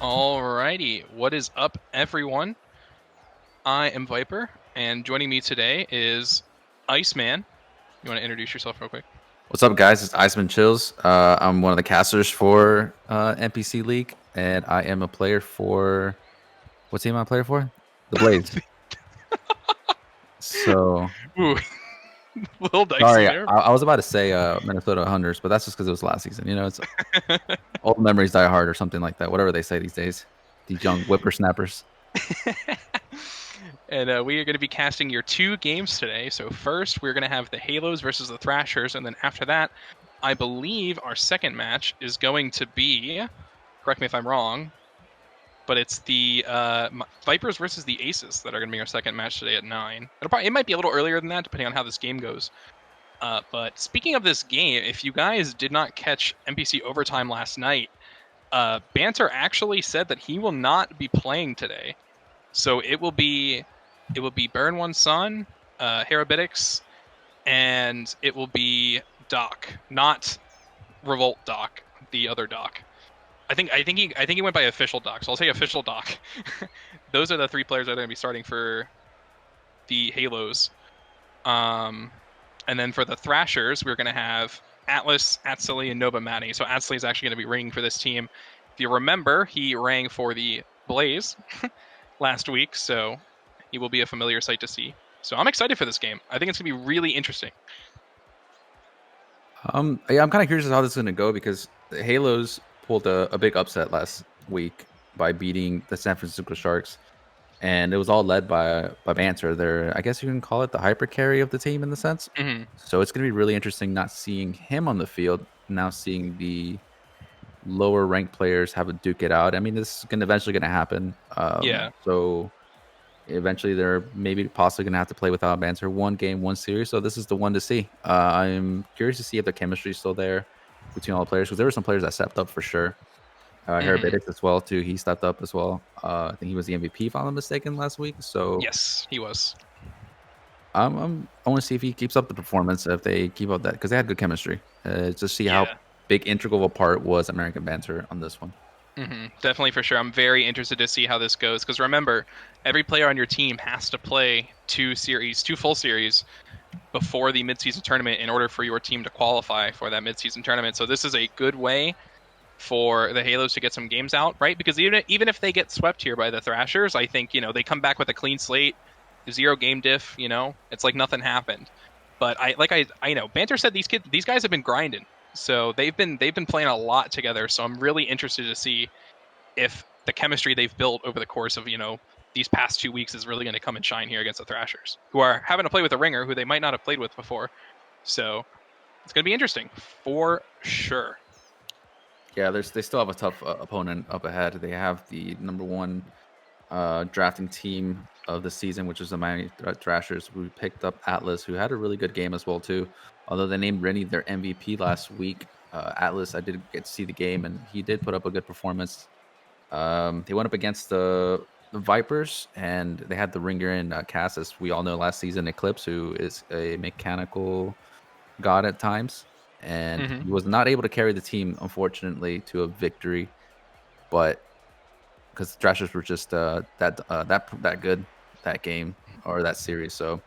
Alrighty, what is up, everyone? I am Viper, and joining me today is Iceman. You want to introduce yourself real quick? What's up, guys? It's Iceman Chills. I'm one of the casters for MPC League, and I am a player for what team am I a player for? The Blaze. So Ooh, little dicey sorry, there. I was about to say Minnesota Hunters, but that's just because it was last season. It's old memories die hard or something like that. Whatever they say these days. These young whippersnappers. And we are going to be casting your two games today. So first, we're going to have the Halos versus the Thrashers, and then after that, I believe our second match is going to be. Correct me if I'm wrong, but it's the Vipers versus the Aces that are going to be our second match today at 9. It might be a little earlier than that, depending on how this game goes. But speaking of this game, if you guys did not catch MPC overtime last night, Banter actually said that he will not be playing today. So it will be Burn One Sun, Herabitics, and it will be Doc, not Revolt Doc, the other Doc. I think he went by official Doc, so I'll say official Doc. Those are the three players that are going to be starting for the Halos. And then for the Thrashers, we're going to have Atlas, Atsili, and Nova Mati. So Atsili is actually going to be ringing for this team. If you remember, he rang for the Blaze last week, so he will be a familiar sight to see. So I'm excited for this game. I think it's going to be really interesting. Yeah, I'm kind of curious how this is going to go because the Halos pulled a big upset last week by beating the San Francisco Sharks. And it was all led by Banter. There, I guess you can call it the hyper carry of the team in the sense. Mm-hmm. So it's going to be really interesting not seeing him on the field, now seeing the lower ranked players have a duke it out. I mean, this is eventually going to happen. Yeah. So eventually they're maybe possibly going to have to play without Banter one game, one series. So this is the one to see. I'm curious to see if the chemistry is still there between all the players because there were some players that stepped up for sure. Mm-hmm. Herabitics as well too. He stepped up as well. I think he was the MVP if I'm not mistaken last week. So Yes, he was. I want to see if he keeps up the performance if they keep up that because they had good chemistry. To see how Yeah. big integral of a part was American Banter on this one. Definitely for sure. I'm very interested to see how this goes because remember, every player on your team has to play two full series before the midseason tournament in order for your team to qualify for that midseason tournament. So this is a good way for the Halos to get some games out, right? Because even if they get swept here by the Thrashers, I think they come back with a clean slate, 0 game diff. It's like nothing happened. But I know Banter said these guys have been grinding, so they've been playing a lot together. So I'm really interested to see if the chemistry they've built over the course of these past 2 weeks is really going to come and shine here against the Thrashers, who are having to play with a ringer who they might not have played with before. So it's going to be interesting for sure. Yeah, they still have a tough opponent up ahead. They have the number one drafting team of the season, which is the Miami Thrashers. We picked up Atlas, who had a really good game as well too. Although they named Rennie their MVP last week, Atlas, I did get to see the game, and he did put up a good performance. They went up against the Vipers, and they had the ringer in Cass, as we all know last season, Eclipse, who is a mechanical god at times, and Mm-hmm. he was not able to carry the team, unfortunately, to a victory. But because the Thrashers were just that good that game or that series, so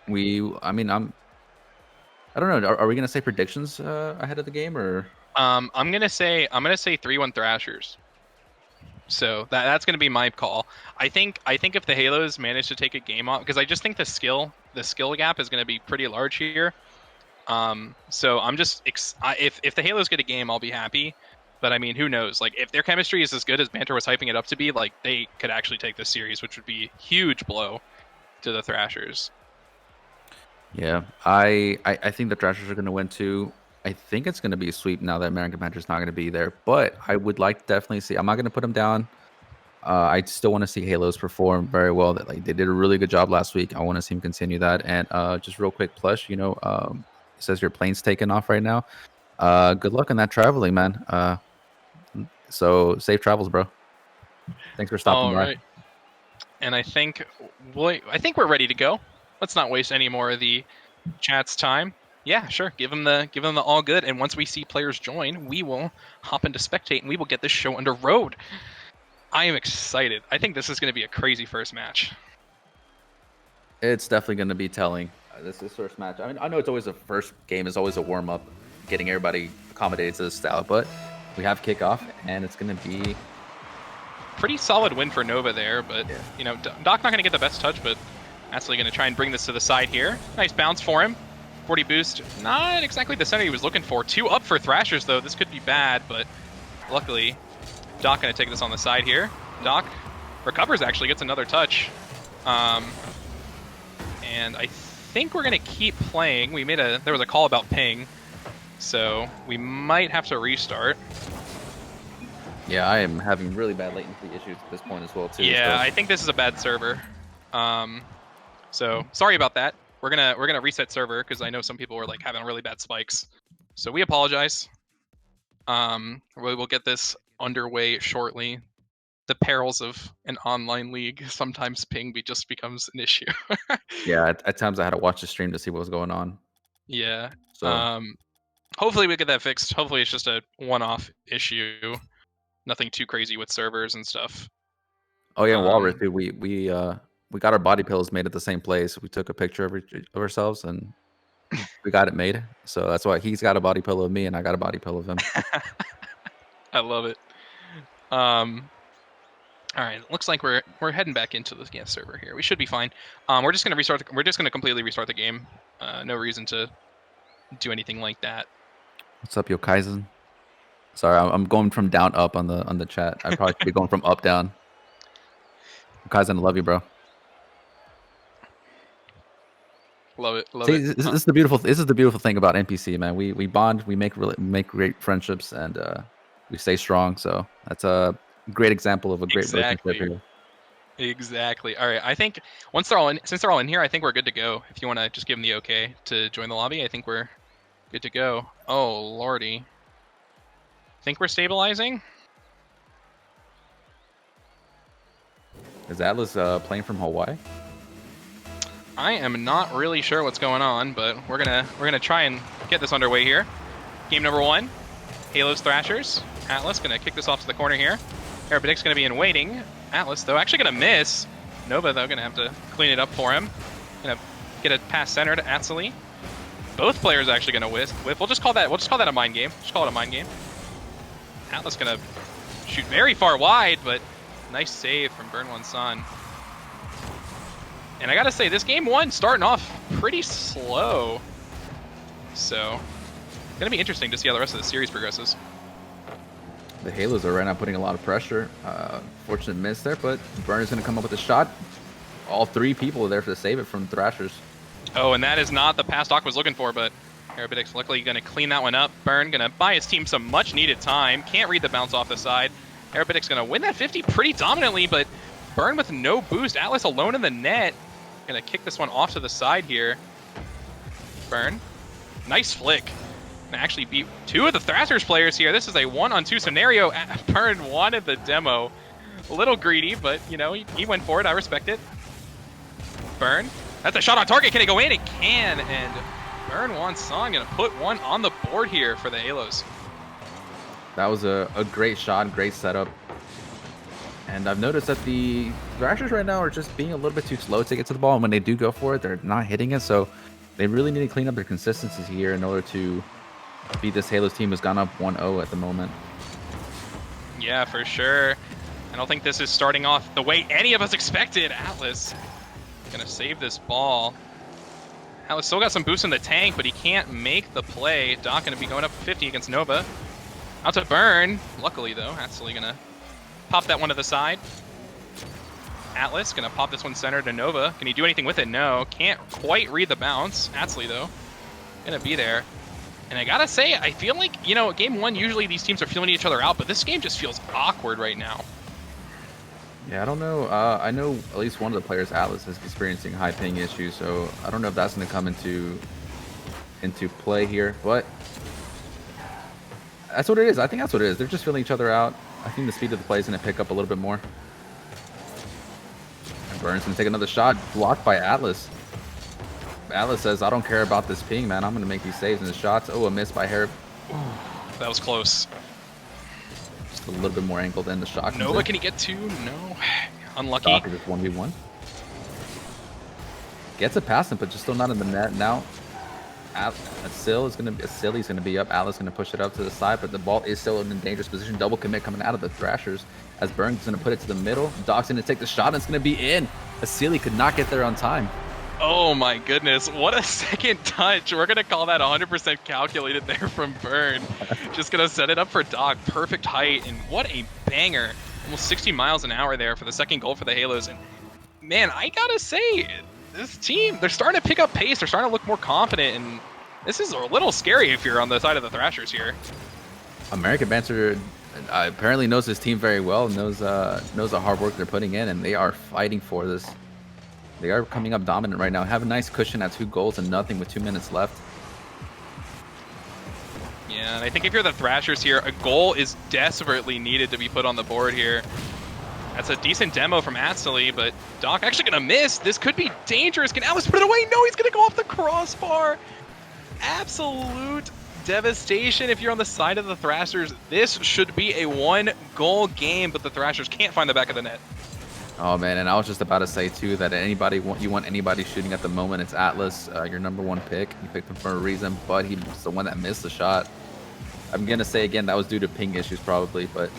I mean, I don't know. Are we gonna say predictions ahead of the game or? I'm gonna say 3-1 Thrashers. So that's gonna be my call. I think if the Halos manage to take a game off, because I just think the skill gap is gonna be pretty large here. So I'm just if the Halos get a game, I'll be happy. But I mean, who knows? Like, if their chemistry is as good as Banter was hyping it up to be, like they could actually take this series, which would be a huge blow to the Thrashers. Yeah, I think the Thrashers are going to win too. I think it's going to be a sweep now that American Panther's not going to be there. But I would like to definitely see. I'm not going to put them down. I still want to see Halos perform very well. That like they did a really good job last week. I want to see him continue that. And just real quick, Plush, it says your plane's taking off right now. Good luck on that traveling, man. So safe travels, bro. Thanks for stopping All by. right, and I think we're ready to go. Let's not waste any more of the chat's time. Yeah, sure. Give them the all good, and once we see players join, we will hop into spectate, and we will get this show under road. I am excited. I think this is going to be a crazy first match. It's definitely going to be telling. This first match. I mean, I know it's always a first game is always a warm up, getting everybody accommodated to the style, but we have kickoff, and it's going to be pretty solid win for Nova there. But yeah. you know, Doc not going to get the best touch, but actually going to try and bring this to the side here. Nice bounce for him. 40 boost, not exactly the center he was looking for. 2 up for Thrashers though. This could be bad, but luckily Doc going to take this on the side here. Doc recovers, actually gets another touch. And I think we're going to keep playing. There was a call about ping, so we might have to restart. Yeah, I am having really bad latency issues at this point as well too. Yeah, so I think this is a bad server. So sorry about that. We're gonna reset server because I know some people were like having really bad spikes. So we apologize. We'll get this underway shortly. The perils of an online league. Sometimes ping just becomes an issue. Yeah, at times I had to watch the stream to see what was going on. Yeah. So hopefully we get that fixed. Hopefully it's just a one-off issue. Nothing too crazy with servers and stuff. Oh yeah, Walrus, dude, we got our body pillows made at the same place. We took a picture of ourselves and we got it made. So that's why he's got a body pillow of me and I got a body pillow of him. I love it. All right, looks like we're heading back into the server here. We should be fine. We're just gonna restart. We're just gonna completely restart the game. No reason to do anything like that. What's up, Yo Kaizen? Sorry, I'm going from down up on the chat. I probably should be going from up down. Kaizen, I love you, bro. Love it. Love See, it. This is the beautiful thing about MPC, man. We bond, we make great friendships, and we stay strong. So that's a great example of a great relationship here. Exactly. All right. I think since they're all in here, I think we're good to go. If you want to just give them the okay to join the lobby, I think we're good to go. Oh lordy. Think we're stabilizing? Is Atlas playing from Hawaii? I am not really sure what's going on, but we're gonna try and get this underway here. Game number 1, Halos Thrashers. Atlas gonna kick this off to the corner here. Arabitic's gonna be in waiting. Atlas though actually gonna miss. Nova though gonna have to clean it up for him. Gonna get a pass center to Atsali. Both players actually gonna whiff. We'll just call that a mind game. Just call it a mind game. Atlas gonna shoot very far wide, but nice save from Burn One Sun. And I gotta say, this game 1 starting off pretty slow. So, gonna be interesting to see how the rest of the series progresses. The Halos are right now putting a lot of pressure. Fortunate miss there, but Burn is gonna come up with a shot. All 3 people are there to save it from Thrashers. Oh, and that is not the pass Doc was looking for, but Arabitic's luckily gonna clean that one up. Burn gonna buy his team some much needed time. Can't read the bounce off the side. Arabitic's gonna win that 50 pretty dominantly, but Burn with no boost. Atlas alone in the net. Gonna kick this one off to the side here. Burn. Nice flick. Gonna actually beat 2 of the Thrashers players here. This is a 1-on-2 scenario. Burn wanted the demo. A little greedy, but you know, he went for it. I respect it. Burn. That's a shot on target. Can it go in? It can. And Burn One Song gonna put one on the board here for the Halos. That was a great shot, great setup. And I've noticed that the Thrashers right now are just being a little bit too slow to get to the ball. And when they do go for it, they're not hitting it. So they really need to clean up their consistency here in order to beat this Halos team who's gone up 1-0 at the moment. Yeah, for sure. I don't think this is starting off the way any of us expected. Atlas gonna save this ball. Atlas still got some boost in the tank, but he can't make the play. Doc gonna be going up 50 against Nova. Out to Burn. Luckily though, Atlas gonna pop that one to the side. Atlas gonna pop this one center to Nova. Can he do anything with it? No. Can't quite read the bounce. Atsley though, gonna be there. And I gotta say, I feel like, you know, game 1, usually these teams are feeling each other out, but this game just feels awkward right now. Yeah, I don't know. I know at least one of the players, Atlas, is experiencing high ping issues, so I don't know if that's going to come into play here, but that's what it is. I think that's what it is. They're just feeling each other out. I think the speed of the play is going to pick up a little bit more. And Burns going to take another shot, blocked by Atlas. Atlas says, I don't care about this ping, man. I'm going to make these saves and the shots. Oh, a miss by Harry. That was close. Just a little bit more angle than the shot. Nova, can he get two? No. Unlucky. Doc is just 1v1. Gets it past him, but just still not in the net. Now, Silly's going to be up. Atlas going to push it up to the side, but the ball is still in a dangerous position. Double commit coming out of the Thrashers as Burn's going to put it to the middle. Doc's going to take the shot, and it's going to be in. Silly could not get there on time. Oh my goodness, what a second touch. We're going to call that 100% calculated there from Burn. Just going to set it up for Doc. Perfect height, and what a banger. Almost 60 miles an hour there for the second goal for the Halos. And man, I got to say, this team, they're starting to pick up pace. They're starting to look more confident, and this is a little scary if you're on the side of the Thrashers here. American Banter apparently knows his team very well, knows the hard work they're putting in, and they are fighting for this. They are coming up dominant right now. Have a nice cushion at 2 goals and nothing with 2 minutes left. Yeah, and I think if you're the Thrashers here, a goal is desperately needed to be put on the board here. That's a decent demo from Atsali, but Doc actually going to miss. This could be dangerous. Can Alice put it away? No, he's going to go off the crossbar. Absolute devastation if you're on the side of the Thrashers. This should be a 1-goal game, but the Thrashers can't find the back of the net. Oh man, and I was just about to say too that you want anybody shooting at the moment, it's Atlas, your #1 pick. You picked him for a reason, but he was the one that missed the shot. I'm gonna say again that was due to ping issues probably, but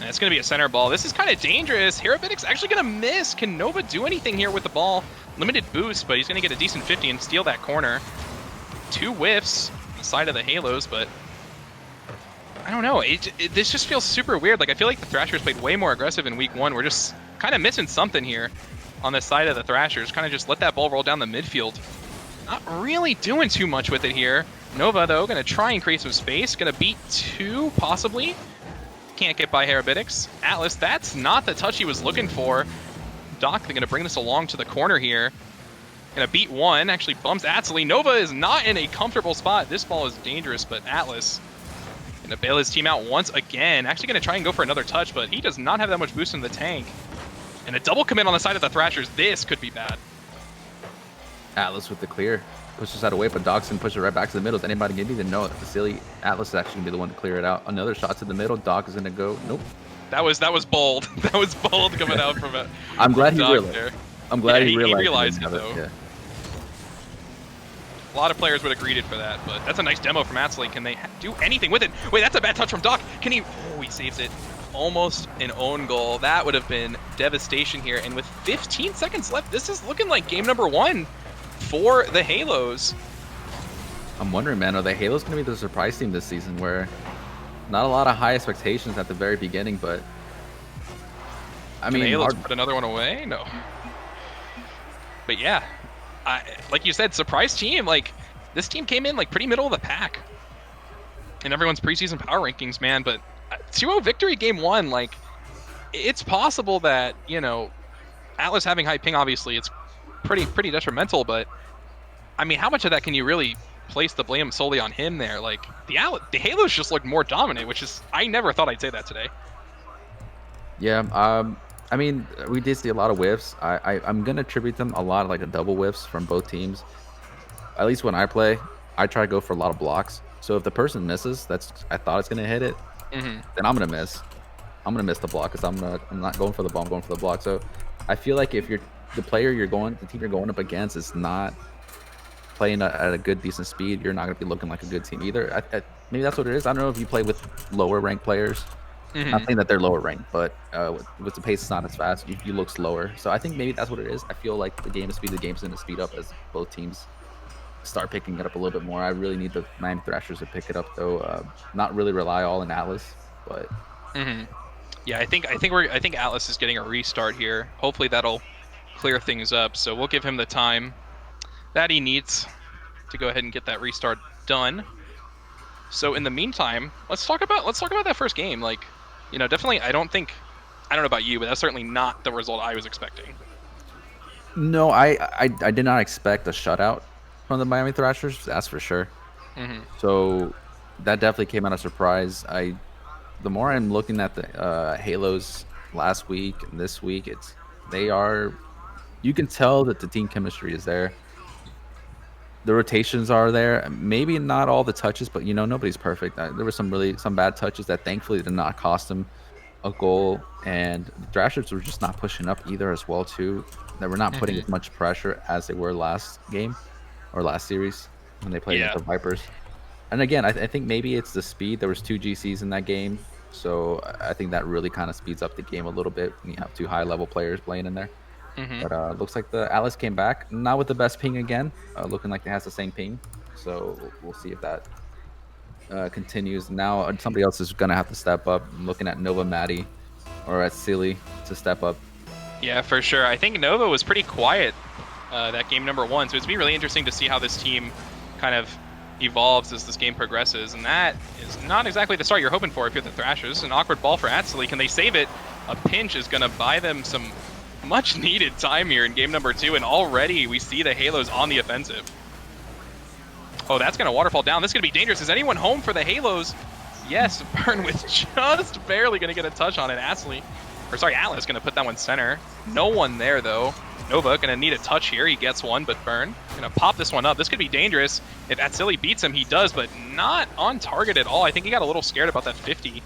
and it's gonna be a center ball. This is kind of dangerous. Herabitic's actually gonna miss. Can Nova do anything here with the ball? Limited boost, but he's gonna get a decent 50 and steal that corner. 2 whiffs on the side of the Halos, but I don't know. This just feels super weird. Like, I feel like the Thrashers played way more aggressive in week 1. We're just kind of missing something here on the side of the Thrashers. Kind of just let that ball roll down the midfield. Not really doing too much with it here. Nova, though, going to try and create some space. Going to beat 2, possibly. Can't get by Herabitics. Atlas, that's not the touch he was looking for. Doc, they're going to bring this along to the corner here. Going to beat 1. Actually bumps Atsali. Nova is not in a comfortable spot. This ball is dangerous, but Atlas going to bail his team out once again. Actually going to try and go for another touch, but he does not have that much boost in the tank. And a double commit on the side of the Thrashers. This could be bad. Atlas with the clear. Pushes that away, but Doc's going to push it right back to the middle. Is anybody going to even know it? Silly Atlas is actually going to be the one to clear it out. Another shot to the middle. Doc is going to go. Nope. That was bold. That was bold coming out from it. I'm glad he realized. There. I'm glad he realized it, though. Yeah. A lot of players would have greeted for that, but that's a nice demo from Atsley. Can they do anything with it? Wait, that's a bad touch from Doc. Can he? Oh, he saves it. Almost an own goal. That would have been devastation here. And with 15 seconds left, this is looking like game #1 for the Halos. I'm wondering, man, are the Halos going to be the surprise team this season where not a lot of high expectations at the very beginning, but I mean, the Halos put another one away? No. But yeah, like you said, surprise team. Like, this team came in like pretty middle of the pack in everyone's preseason power rankings, man. But 2-0 victory game 1, like, it's possible that, you know, Atlas having high ping, obviously it's pretty detrimental, but I mean, how much of that can you really place the blame solely on him there? Like, the Halos just looked more dominant, which is, I never thought I'd say that today. Yeah, I mean, we did see a lot of whiffs. I'm going to attribute them a lot of, like, the double whiffs from both teams. At least when I play, I try to go for a lot of blocks. So if the person misses, I thought it's going to hit it, then I'm going to miss. I'm going to miss the block because I'm not going for the ball, I'm going for the block. So I feel like if the team you're going up against is not playing at a good, decent speed, you're not going to be looking like a good team either. Maybe that's what it is. I don't know if you play with lower ranked players. Not saying that they're lower ranked, but with the pace it's not as fast, you look slower. So I think maybe that's what it is. I feel like the game's going to speed up as both teams start picking it up a little bit more. I really need the Miami Thrashers to pick it up, though. Not really rely all on Atlas, but yeah, I think Atlas is getting a restart here. Hopefully that'll clear things up. So we'll give him the time that he needs to go ahead and get that restart done. So in the meantime, let's talk about that first game. Like, you know, definitely, I don't know about you, but that's certainly not the result I was expecting. No, I did not expect a shutout from the Miami Thrashers. That's for sure. So that definitely came out of surprise. The more I'm looking at the Halos last week and this week, they are you can tell that the team chemistry is there. The rotations are there. Maybe not all the touches, but nobody's perfect. There were some bad touches that thankfully did not cost them a goal, and the Thrashers were just not pushing up either as well too. They were not putting Hmm. as much pressure as they were last game or last series when they played against Yeah. the Vipers. And again, I think maybe it's the speed. There was 2 GCs in that game, so I think that really kind of speeds up the game a little bit when you have 2 high-level players playing in there. Hmm. But looks like the Atlas came back, not with the best ping again, looking like it has the same ping. So we'll see if that continues. Now somebody else is gonna have to step up. I'm looking at Nova Maddie or at Silly to step up. Yeah, for sure. I think Nova was pretty quiet that game number 1, so it's be really interesting to see how this team kind of evolves as this game progresses, and that is not exactly the start you're hoping for if you're the Thrashers. An awkward ball for Atsley. Can they save it? A pinch is going to buy them some much needed time here in game number 2, and already we see the Halos on the offensive. Oh, that's going to waterfall down. This is going to be dangerous. Is anyone home for the Halos? Yes, Burn with just barely going to get a touch on it. Atlas going to put that one center. No one there, though. Nova going to need a touch here. He gets one, but Burn going to pop this one up. This could be dangerous. If Atsili beats him, he does, but not on target at all. I think he got a little scared about that 50.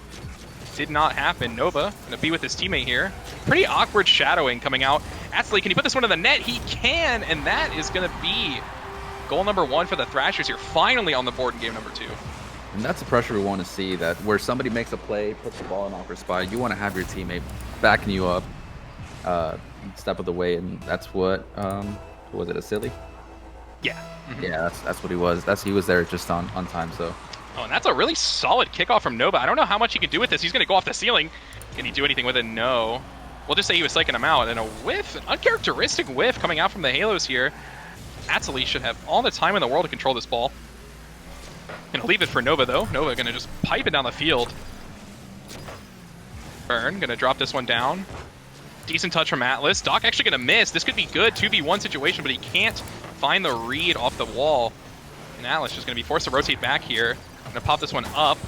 Did not happen. Nova going to be with his teammate here. Pretty awkward shadowing coming out. Atsili, can he put this one in the net? He can, and that is going to be goal number 1 for the Thrashers here. Finally on the board in game number 2. And that's the pressure we want to see, that where somebody makes a play, puts the ball in an awkward spot, you want to have your teammate backing you up, step of the way, and that's what was it, a silly? Yeah. Mm-hmm. Yeah, that's what he was. He was there just on time. So. Oh, and that's a really solid kickoff from Nova. I don't know how much he can do with this. He's going to go off the ceiling. Can he do anything with it? No. We'll just say he was psyching him out. And a whiff, an uncharacteristic whiff coming out from the Halos here. Atsili should have all the time in the world to control this ball. Gonna leave it for Nova, though. Nova gonna just pipe it down the field. Burn gonna drop this one down. Decent touch from Atlas. Doc actually gonna miss. This could be good. 2v1 situation, but he can't find the read off the wall. And Atlas just gonna be forced to rotate back here. Gonna pop this one up.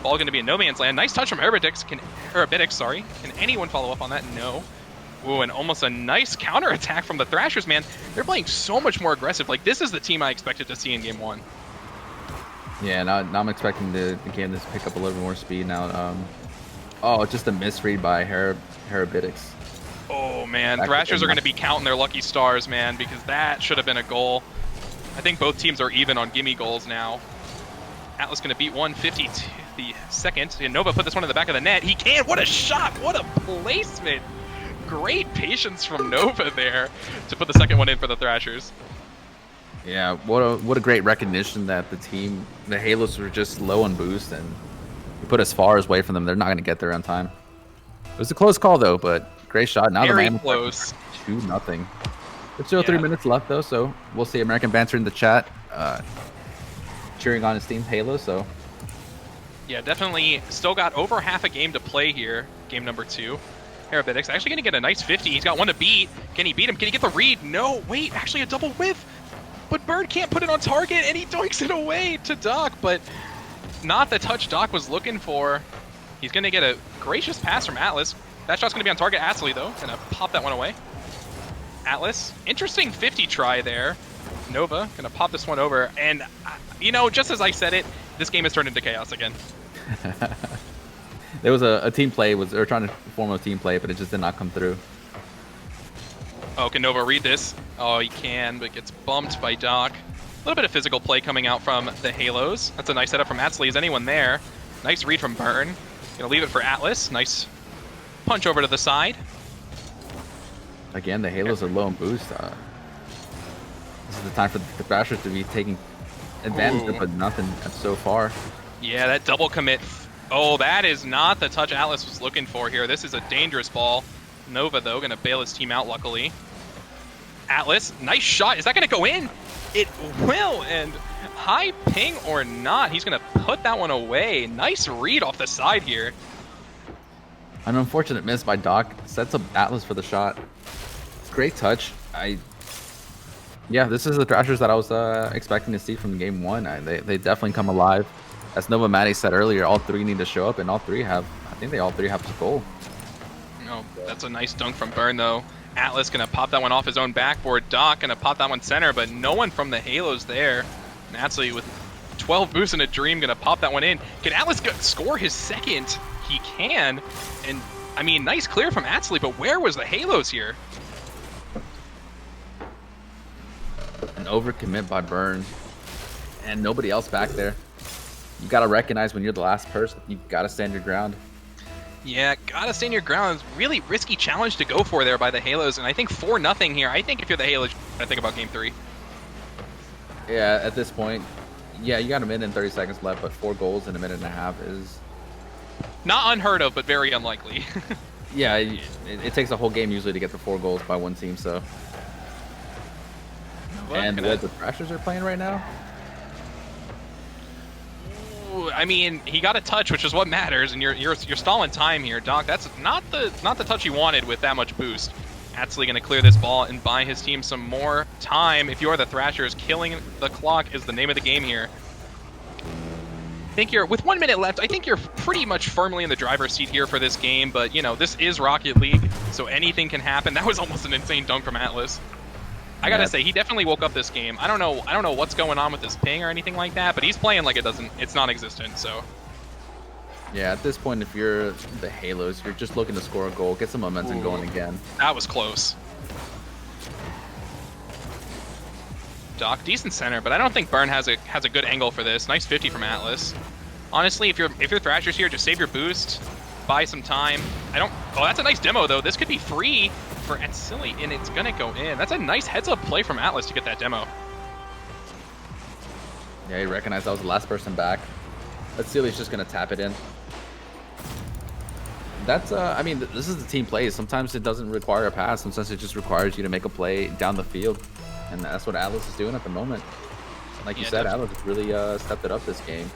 Ball gonna be in no man's land. Nice touch from Herbitic. Can anyone follow up on that? No. Ooh, and almost a nice counterattack from the Thrashers, man. They're playing so much more aggressive. Like, this is the team I expected to see in game 1. Yeah, now I'm expecting the game to pick up a little more speed now. Oh, just a misread by Herbitic. Oh, man. Thrashers are going to be counting their lucky stars, man, because that should have been a goal. I think both teams are even on gimme goals now. Atlas going to beat 150 to the second. And Nova put this one in the back of the net. He can. What a shot. What a placement. Great patience from Nova there to put the second one in for the Thrashers. Yeah, what a great recognition that the Halos were just low on boost, and you put as far away from them, they're not going to get there on time. It was a close call though, but great shot. Now very the close. 2-0. There's still 3 minutes left though, so we'll see American Banter in the chat, cheering on his team Halo. So yeah, definitely still got over half a game to play here. Game number 2. Herbitic actually going to get a nice 50. He's got one to beat. Can he beat him? Can he get the read? No. Wait, actually a double whiff. But Bird can't put it on target, and he doinks it away to Doc, but not the touch Doc was looking for. He's going to get a gracious pass from Atlas. That shot's going to be on target. Atsili, though, going to pop that one away. Atlas, interesting 50 try there. Nova going to pop this one over, and, just as I said it, this game has turned into chaos again. There was a team play. They were trying to form a team play, but it just did not come through. Oh, can Nova read this? Oh, he can, but gets bumped by Doc. A little bit of physical play coming out from the Halos. That's a nice setup from Atsili. Is anyone there? Nice read from Burn. Gonna leave it for Atlas. Nice punch over to the side. Again, the Halos are low on boost. This is the time for the Thrashers to be taking advantage of, but nothing so far. Yeah, that double commit. Oh, that is not the touch Atlas was looking for here. This is a dangerous ball. Nova, though, going to bail his team out, luckily. Atlas, nice shot. Is that going to go in? It will, and high ping or not, he's going to put that one away. Nice read off the side here. An unfortunate miss by Doc. Sets up Atlas for the shot. Great touch. Yeah, this is the Thrashers that I was expecting to see from game 1. They definitely come alive. As Nova Maddie said earlier, all 3 need to show up, and all 3 have, I think they all 3 have a goal. Oh, that's a nice dunk from Burn, though. Atlas going to pop that one off his own backboard. Doc going to pop that one center, but no one from the Halos there. Natsuli with 12 boosts and a dream going to pop that one in. Can Atlas score his second? He can. And, I mean, nice clear from Atsley, but where was the Halos here? An overcommit by Burn. And nobody else back there. You got to recognize when you're the last person, you got to stand your ground. Yeah, gotta stand your ground. Really risky challenge to go for there by the Halos, and I think 4-0 here. I think if you're the Halos, I think about Game 3. Yeah, at this point, yeah, you got a minute and 30 seconds left, but 4 goals in a minute and a half is... Not unheard of, but very unlikely. Yeah, it takes a whole game usually to get the 4 goals by one team, so... And the Thrashers are playing right now? I mean, he got a touch, which is what matters, and you're stalling time here, Doc. That's not the touch he wanted with that much boost. Atsley going to clear this ball and buy his team some more time. If you are the Thrashers, killing the clock is the name of the game here. I think you're, with 1 minute left, I think you're pretty much firmly in the driver's seat here for this game, but, you know, this is Rocket League, so anything can happen. That was almost an insane dunk from Atlas. I gotta say, he definitely woke up this game. I don't know what's going on with his ping or anything like that, but he's playing like it's non-existent, so. Yeah, at this point, if you're the Halos, you're just looking to score a goal, get some momentum going again. That was close. Doc, decent center, but I don't think Burn has a good angle for this. Nice 50 from Atlas. Honestly, if you're Thrashers here, just save your boost, buy some time. Oh, that's a nice demo though. This could be free for Atsili, and it's gonna go in. That's a nice heads-up play from Atlas to get that demo. Yeah, he recognized that was the last person back. Atsili's just gonna tap it in. That's I mean, this is the team play. Sometimes it doesn't require a pass. Sometimes it just requires you to make a play down the field, and that's what Atlas is doing at the moment. Like you said, Atlas really stepped it up this game.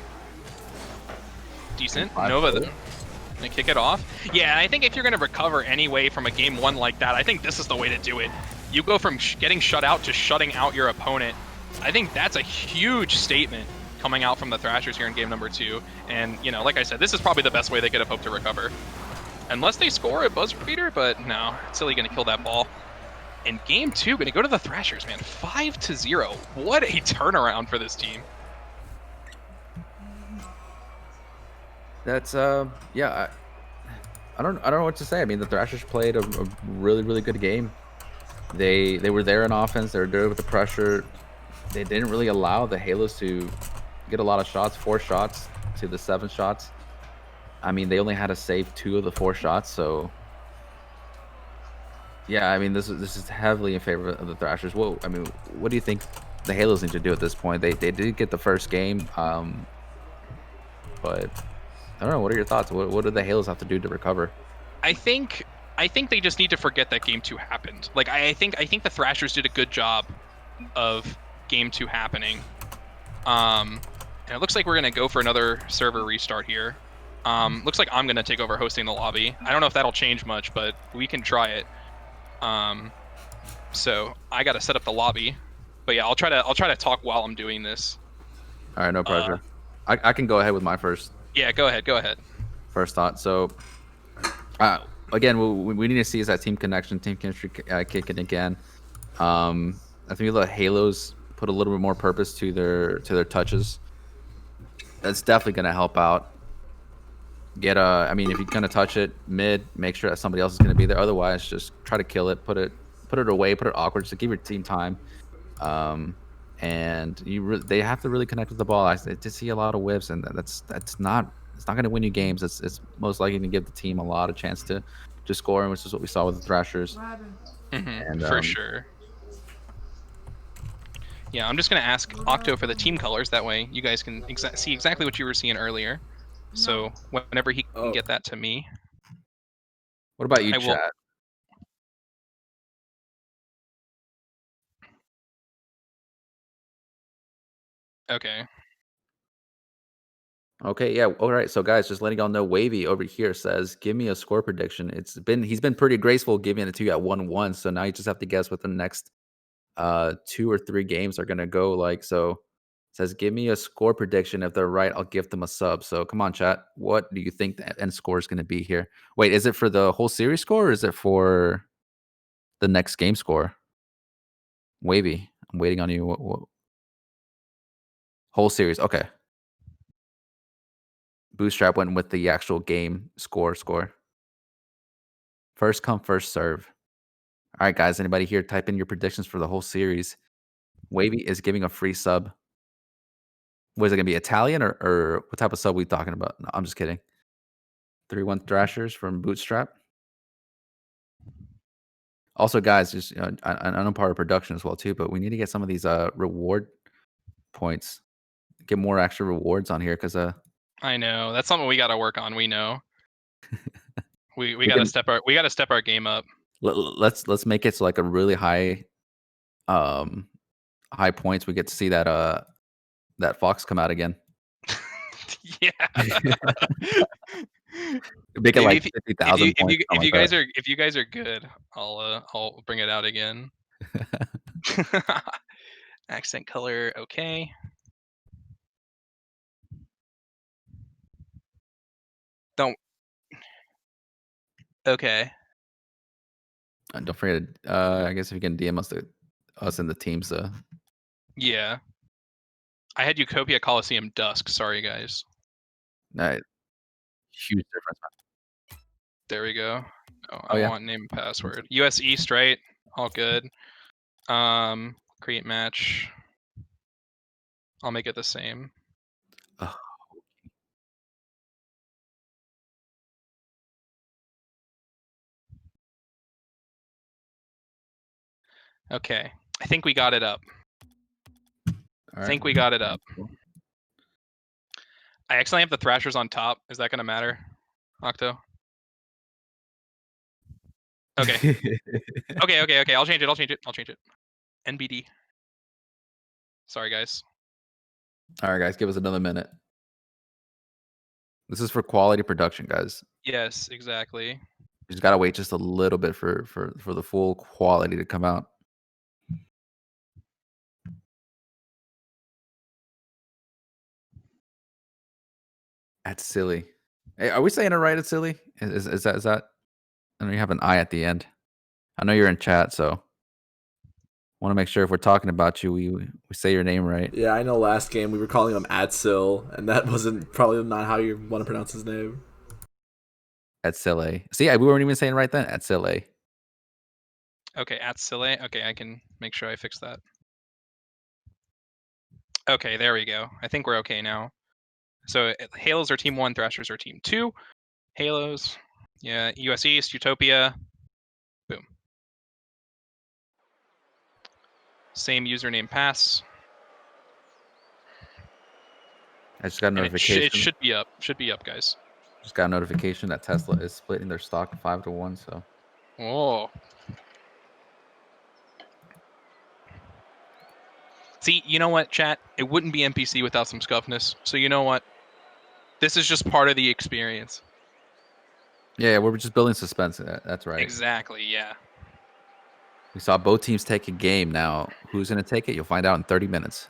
Decent. Nova though. Gonna kick it off. Yeah, I think if you're gonna recover anyway from a game 1 like that, I think this is the way to do it. You go from getting shut out to shutting out your opponent. I think that's a huge statement coming out from the Thrashers here in game number 2. And, you know, like I said, this is probably the best way they could have hoped to recover. Unless they score a buzzer beater, but no, Silly gonna kill that ball. And game 2, gonna go to the Thrashers, man. 5-0. What a turnaround for this team. That's yeah, I don't know what to say. I mean, the Thrashers played a really good game. They were there in offense. They were there with the pressure. They didn't really allow the Halos to get a lot of shots. 4 shots to the 7 shots. I mean, they only had to save 2 of the 4 shots. So yeah, I mean, this is heavily in favor of the Thrashers. Well, I mean, what do you think the Halos need to do at this point? They did get the first game, but I don't know. What are your thoughts? What do the Halos have to do to recover? I think they just need to forget that game 2 happened. Like I think the Thrashers did a good job of game 2 happening. And it looks like we're gonna go for another server restart here. Looks like I'm gonna take over hosting the lobby. I don't know if that'll change much, but we can try it. So I gotta set up the lobby. But yeah, I'll try to talk while I'm doing this. All right, no pressure. I can go ahead with my first. Yeah, go ahead. First thought. So, again, we need to see is that team connection, team chemistry kicking again. I think the Halos put a little bit more purpose to their touches. That's definitely going to help out. I mean, if you're going to touch it mid, make sure that somebody else is going to be there. Otherwise, just try to kill it, put it away, put it awkward, just to give your team time. And they have to really connect with the ball. I just see a lot of whiffs, and it's not going to win you games. It's most likely to give the team a lot of chance to score, which is what we saw with the Thrashers. And, for sure. Yeah, I'm just going to ask Octo for the team colors. That way you guys can see exactly what you were seeing earlier. So whenever he can get that to me. What about you, chat? Okay. Okay, yeah. All right. So guys, just letting y'all know, Wavy over here says, give me a score prediction. He's been pretty graceful giving it to you at 1-1. So now you just have to guess what the next 2 or 3 games are gonna go like. So Says, give me a score prediction. If they're right, I'll give them a sub. So come on, chat. What do you think the end score is going to be here? Wait, is it for the whole series score or is it for the next game score? Wavy, I'm waiting on you. What? Whole series. Okay. Bootstrap went with the actual game score. First come, first serve. All right, guys. Anybody here type in your predictions for the whole series? Wavy is giving a free sub. Was it going to be Italian or what type of sub are we talking about? No, I'm just kidding. 3-1 Thrashers from Bootstrap. Also, guys, just I'm part of production as well too, but we need to get some of these reward points, get more extra rewards on here because I know that's something we got to work on. We know we got can- to step our game up. let's make it so like a really high high points. We get to see that that fox come out again. Yeah. Make it Maybe like 50,000 points. if you guys are good, I'll bring it out again. Accent color, okay. Don't. Okay. And don't forget, I guess if you can DM us in the teams. Yeah. I had Utopia Coliseum Dusk. Sorry, guys. Huge difference. There we go. Oh, Oh, I yeah. want name and password. US East, right? All good. Create match. I'll make it the same. Oh. Okay. I think we got it up. All I think we got it up. I actually have the Thrashers on top. Is that going to matter, Octo? Okay. okay. I'll change it. NBD. Sorry, guys. All right, guys, give us another minute. This is for quality production, guys. Yes, exactly. You just gotta wait just a little bit for the full quality to come out. That's silly. Hey, are we saying it right? It's silly. Is that? I know you have an I at the end. I know you're in chat, so want to make sure if we're talking about you, we say your name right. Yeah, I know last game we were calling him Atsil, and that wasn't probably not how you want to pronounce his name. Atsile. See, we weren't even saying it right then. Atsile. Okay, Atsile. Okay, I can make sure I fix that. Okay, there we go. I think we're okay now. So Halos are team 1, Thrashers are team 2. Halos, yeah, US East, Utopia. Boom. Same username pass. I just got a notification. It should be up. Should be up, guys. Just got a notification that Tesla is splitting their stock 5-1. So. Oh. See, you know what, chat? It wouldn't be MPC without some scuffness. So you know what? This is just part of the experience. Yeah, we're just building suspense. That's right. Exactly, yeah. We saw both teams take a game. Now, who's going to take it? You'll find out in 30 minutes.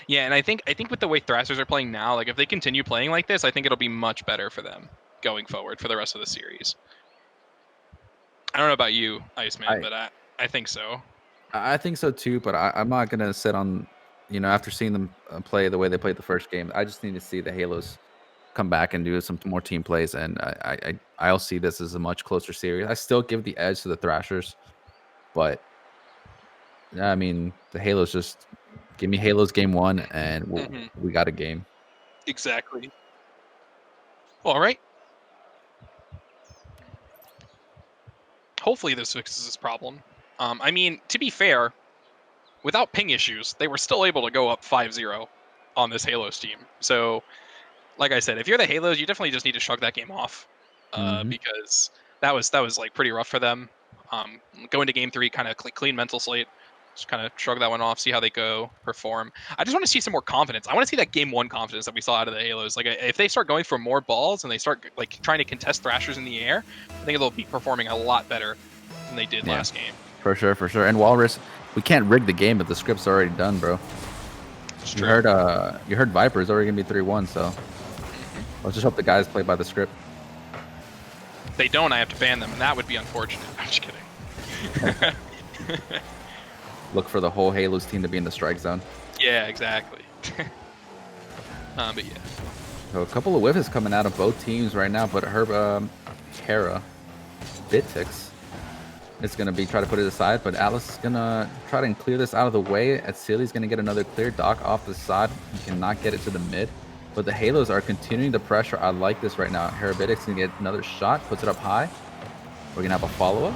Yeah, and I think with the way Thrashers are playing now, like if they continue playing like this, I think it'll be much better for them going forward for the rest of the series. I don't know about you, Iceman, but I think so. I think so too, but I'm not going to sit on, after seeing them play the way they played the first game, I just need to see the Halos come back and do some more team plays, and I'll see this as a much closer series. I still give the edge to the Thrashers, but I mean, the Halos just give me Halos game 1, and we got a game. Exactly. All right. Hopefully this fixes this problem. I mean, to be fair, without ping issues, they were still able to go up 5-0 on this Halos team. So, like I said, if you're the Halos, you definitely just need to shrug that game off because that was like pretty rough for them. Going to game 3, kind of clean mental slate. Just kind of shrug that one off, see how they go, perform. I just want to see some more confidence. I want to see that game 1 confidence that we saw out of the Halos. Like if they start going for more balls and they start like trying to contest Thrashers in the air, I think they'll be performing a lot better than they did last game. For sure. And Walrus, we can't rig the game if the script's already done, bro. It's You true. heard Viper is already gonna be 3-1, so let's just hope the guys play by the script. If they don't, I have to ban them, and that would be unfortunate. I'm just kidding. Look for the whole Halos team to be in the strike zone. Yeah, exactly. But yeah. So a couple of whiffs coming out of both teams right now, but Hera, Bitix is gonna be try to put it aside, but Atlas is gonna try to clear this out of the way. Atsili's gonna get another clear. Doc off the side, he cannot get it to the mid, but the Halos are continuing the pressure. I like this right now. Hera Bitix gonna get another shot, puts it up high. We're gonna have a follow-up.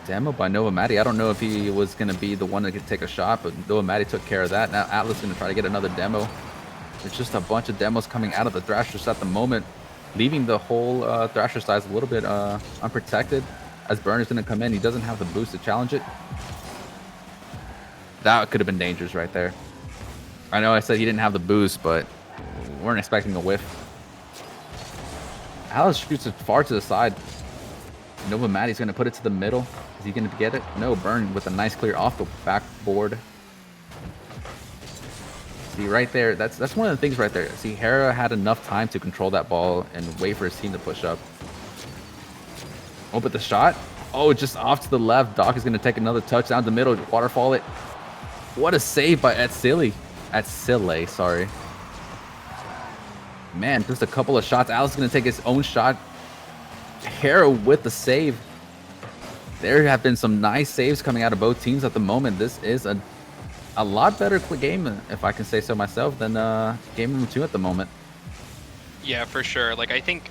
Demo by Nova Matty. I don't know if he was gonna be the one that could take a shot, but Nova Matty took care of that. Now Atlas is gonna try to get another demo. There's just a bunch of demos coming out of the Thrashers at the moment, leaving the whole Thrasher side a little bit unprotected. As Burn is going to come in, he doesn't have the boost to challenge it. That could have been dangerous right there. I know I said he didn't have the boost, but we weren't expecting a whiff. Alice shoots it far to the side. Nova Matty's going to put it to the middle. Is he going to get it? No, Burn with a nice clear off the backboard. See, right there, that's one of the things right there. See, Hera had enough time to control that ball and wait for his team to push up. Oh, but the shot? Oh, just off to the left. Doc is going to take another touch down the middle, waterfall it. What a save by Atsile, sorry. Man, just a couple of shots. Alice is going to take his own shot. Hera with the save. There have been some nice saves coming out of both teams at the moment. This is a lot better game, if I can say so myself, than game number 2 at the moment. Yeah, for sure. Like, I think,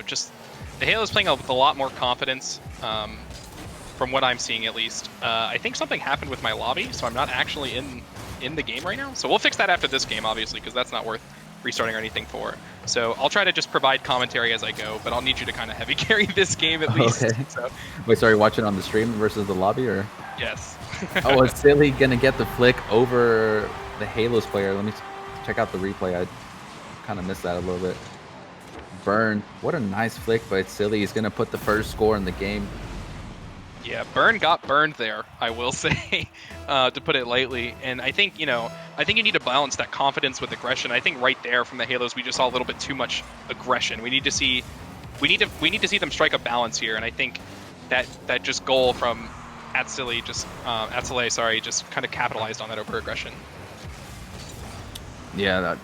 just the Halo's playing with a lot more confidence, from what I'm seeing at least. I think something happened with my lobby, so I'm not actually in the game right now. So we'll fix that after this game, obviously, because that's not worth restarting or anything for. So I'll try to just provide commentary as I go, but I'll need you to kind of heavy carry this game at least. Okay. So. Wait, sorry, watching on the stream versus the lobby, or? Yes. Oh, is Silly gonna get the flick over the Halos player? Let me check out the replay. I kind of missed that a little bit. Burn. What a nice flick by Silly. He's gonna put the first score in the game. Yeah, Burn got burned there, I will say, to put it lightly. And I think, you need to balance that confidence with aggression. I think right there from the Halos, we just saw a little bit too much aggression. We need to see them strike a balance here. And I think that just goal from Atsile just kind of capitalized on that over aggression. Yeah,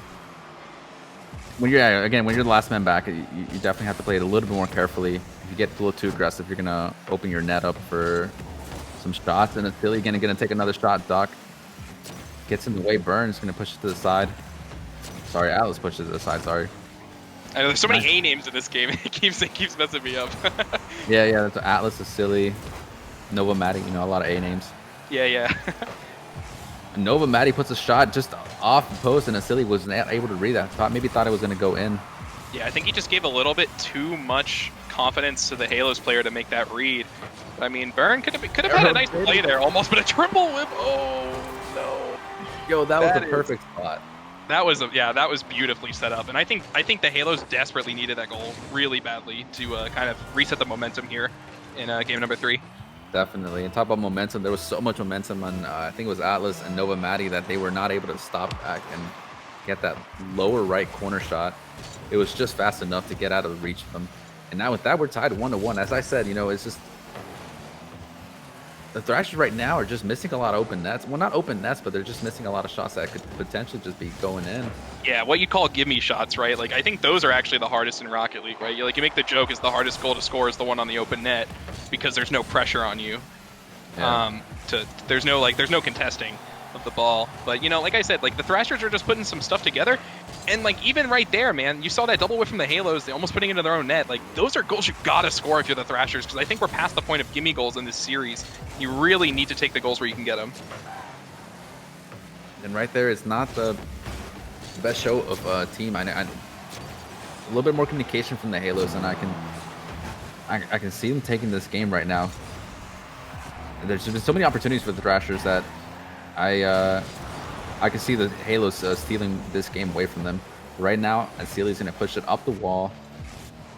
when you're the last man back, you definitely have to play it a little bit more carefully. If you get a little too aggressive, you're gonna open your net up for some shots, and Atsile gonna take another shot. Doc gets in the way. Burn is gonna push it to the side. Sorry, Atlas pushes it to the side. Sorry. I know there's so many A names in this game. It keeps messing me up. yeah. That's Atlas, Atsile, Nova Matty. A lot of A names. Yeah. Nova Matty puts a shot just off the post, and Atsile was not able to read that. Maybe thought it was gonna go in. Yeah, I think he just gave a little bit too much confidence to the Halos player to make that read. I mean, Burn could have had a nice play there almost, but a triple whip. Oh no! Yo, that was a perfect spot. That was beautifully set up, and I think the Halos desperately needed that goal really badly to kind of reset the momentum here in game number 3. Definitely. And talk about momentum, there was so much momentum on I think it was Atlas and Nova Matty that they were not able to stop back and get that lower right corner shot. It was just fast enough to get out of the reach of them. And now with that, we're tied 1-1. As I said, it's just the Thrashers right now are just missing a lot of open nets. Well, not open nets, but they're just missing a lot of shots that could potentially just be going in. Yeah, what you call gimme shots, right? Like, I think those are actually the hardest in Rocket League, right? You make the joke is the hardest goal to score is the one on the open net because there's no pressure on you. Yeah. There's no contesting of the ball. But, like I said, the Thrashers are just putting some stuff together. And, even right there, man, you saw that double whip from the Halos. They almost putting it into their own net. Those are goals you got to score if you're the Thrashers, because I think we're past the point of gimme goals in this series. You really need to take the goals where you can get them. And right there, it's not the best show of a team. I a little bit more communication from the Halos, and I can see them taking this game right now. And there's been so many opportunities for the Thrashers that I can see the Halos stealing this game away from them. Right now, Atsili's going to push it up the wall.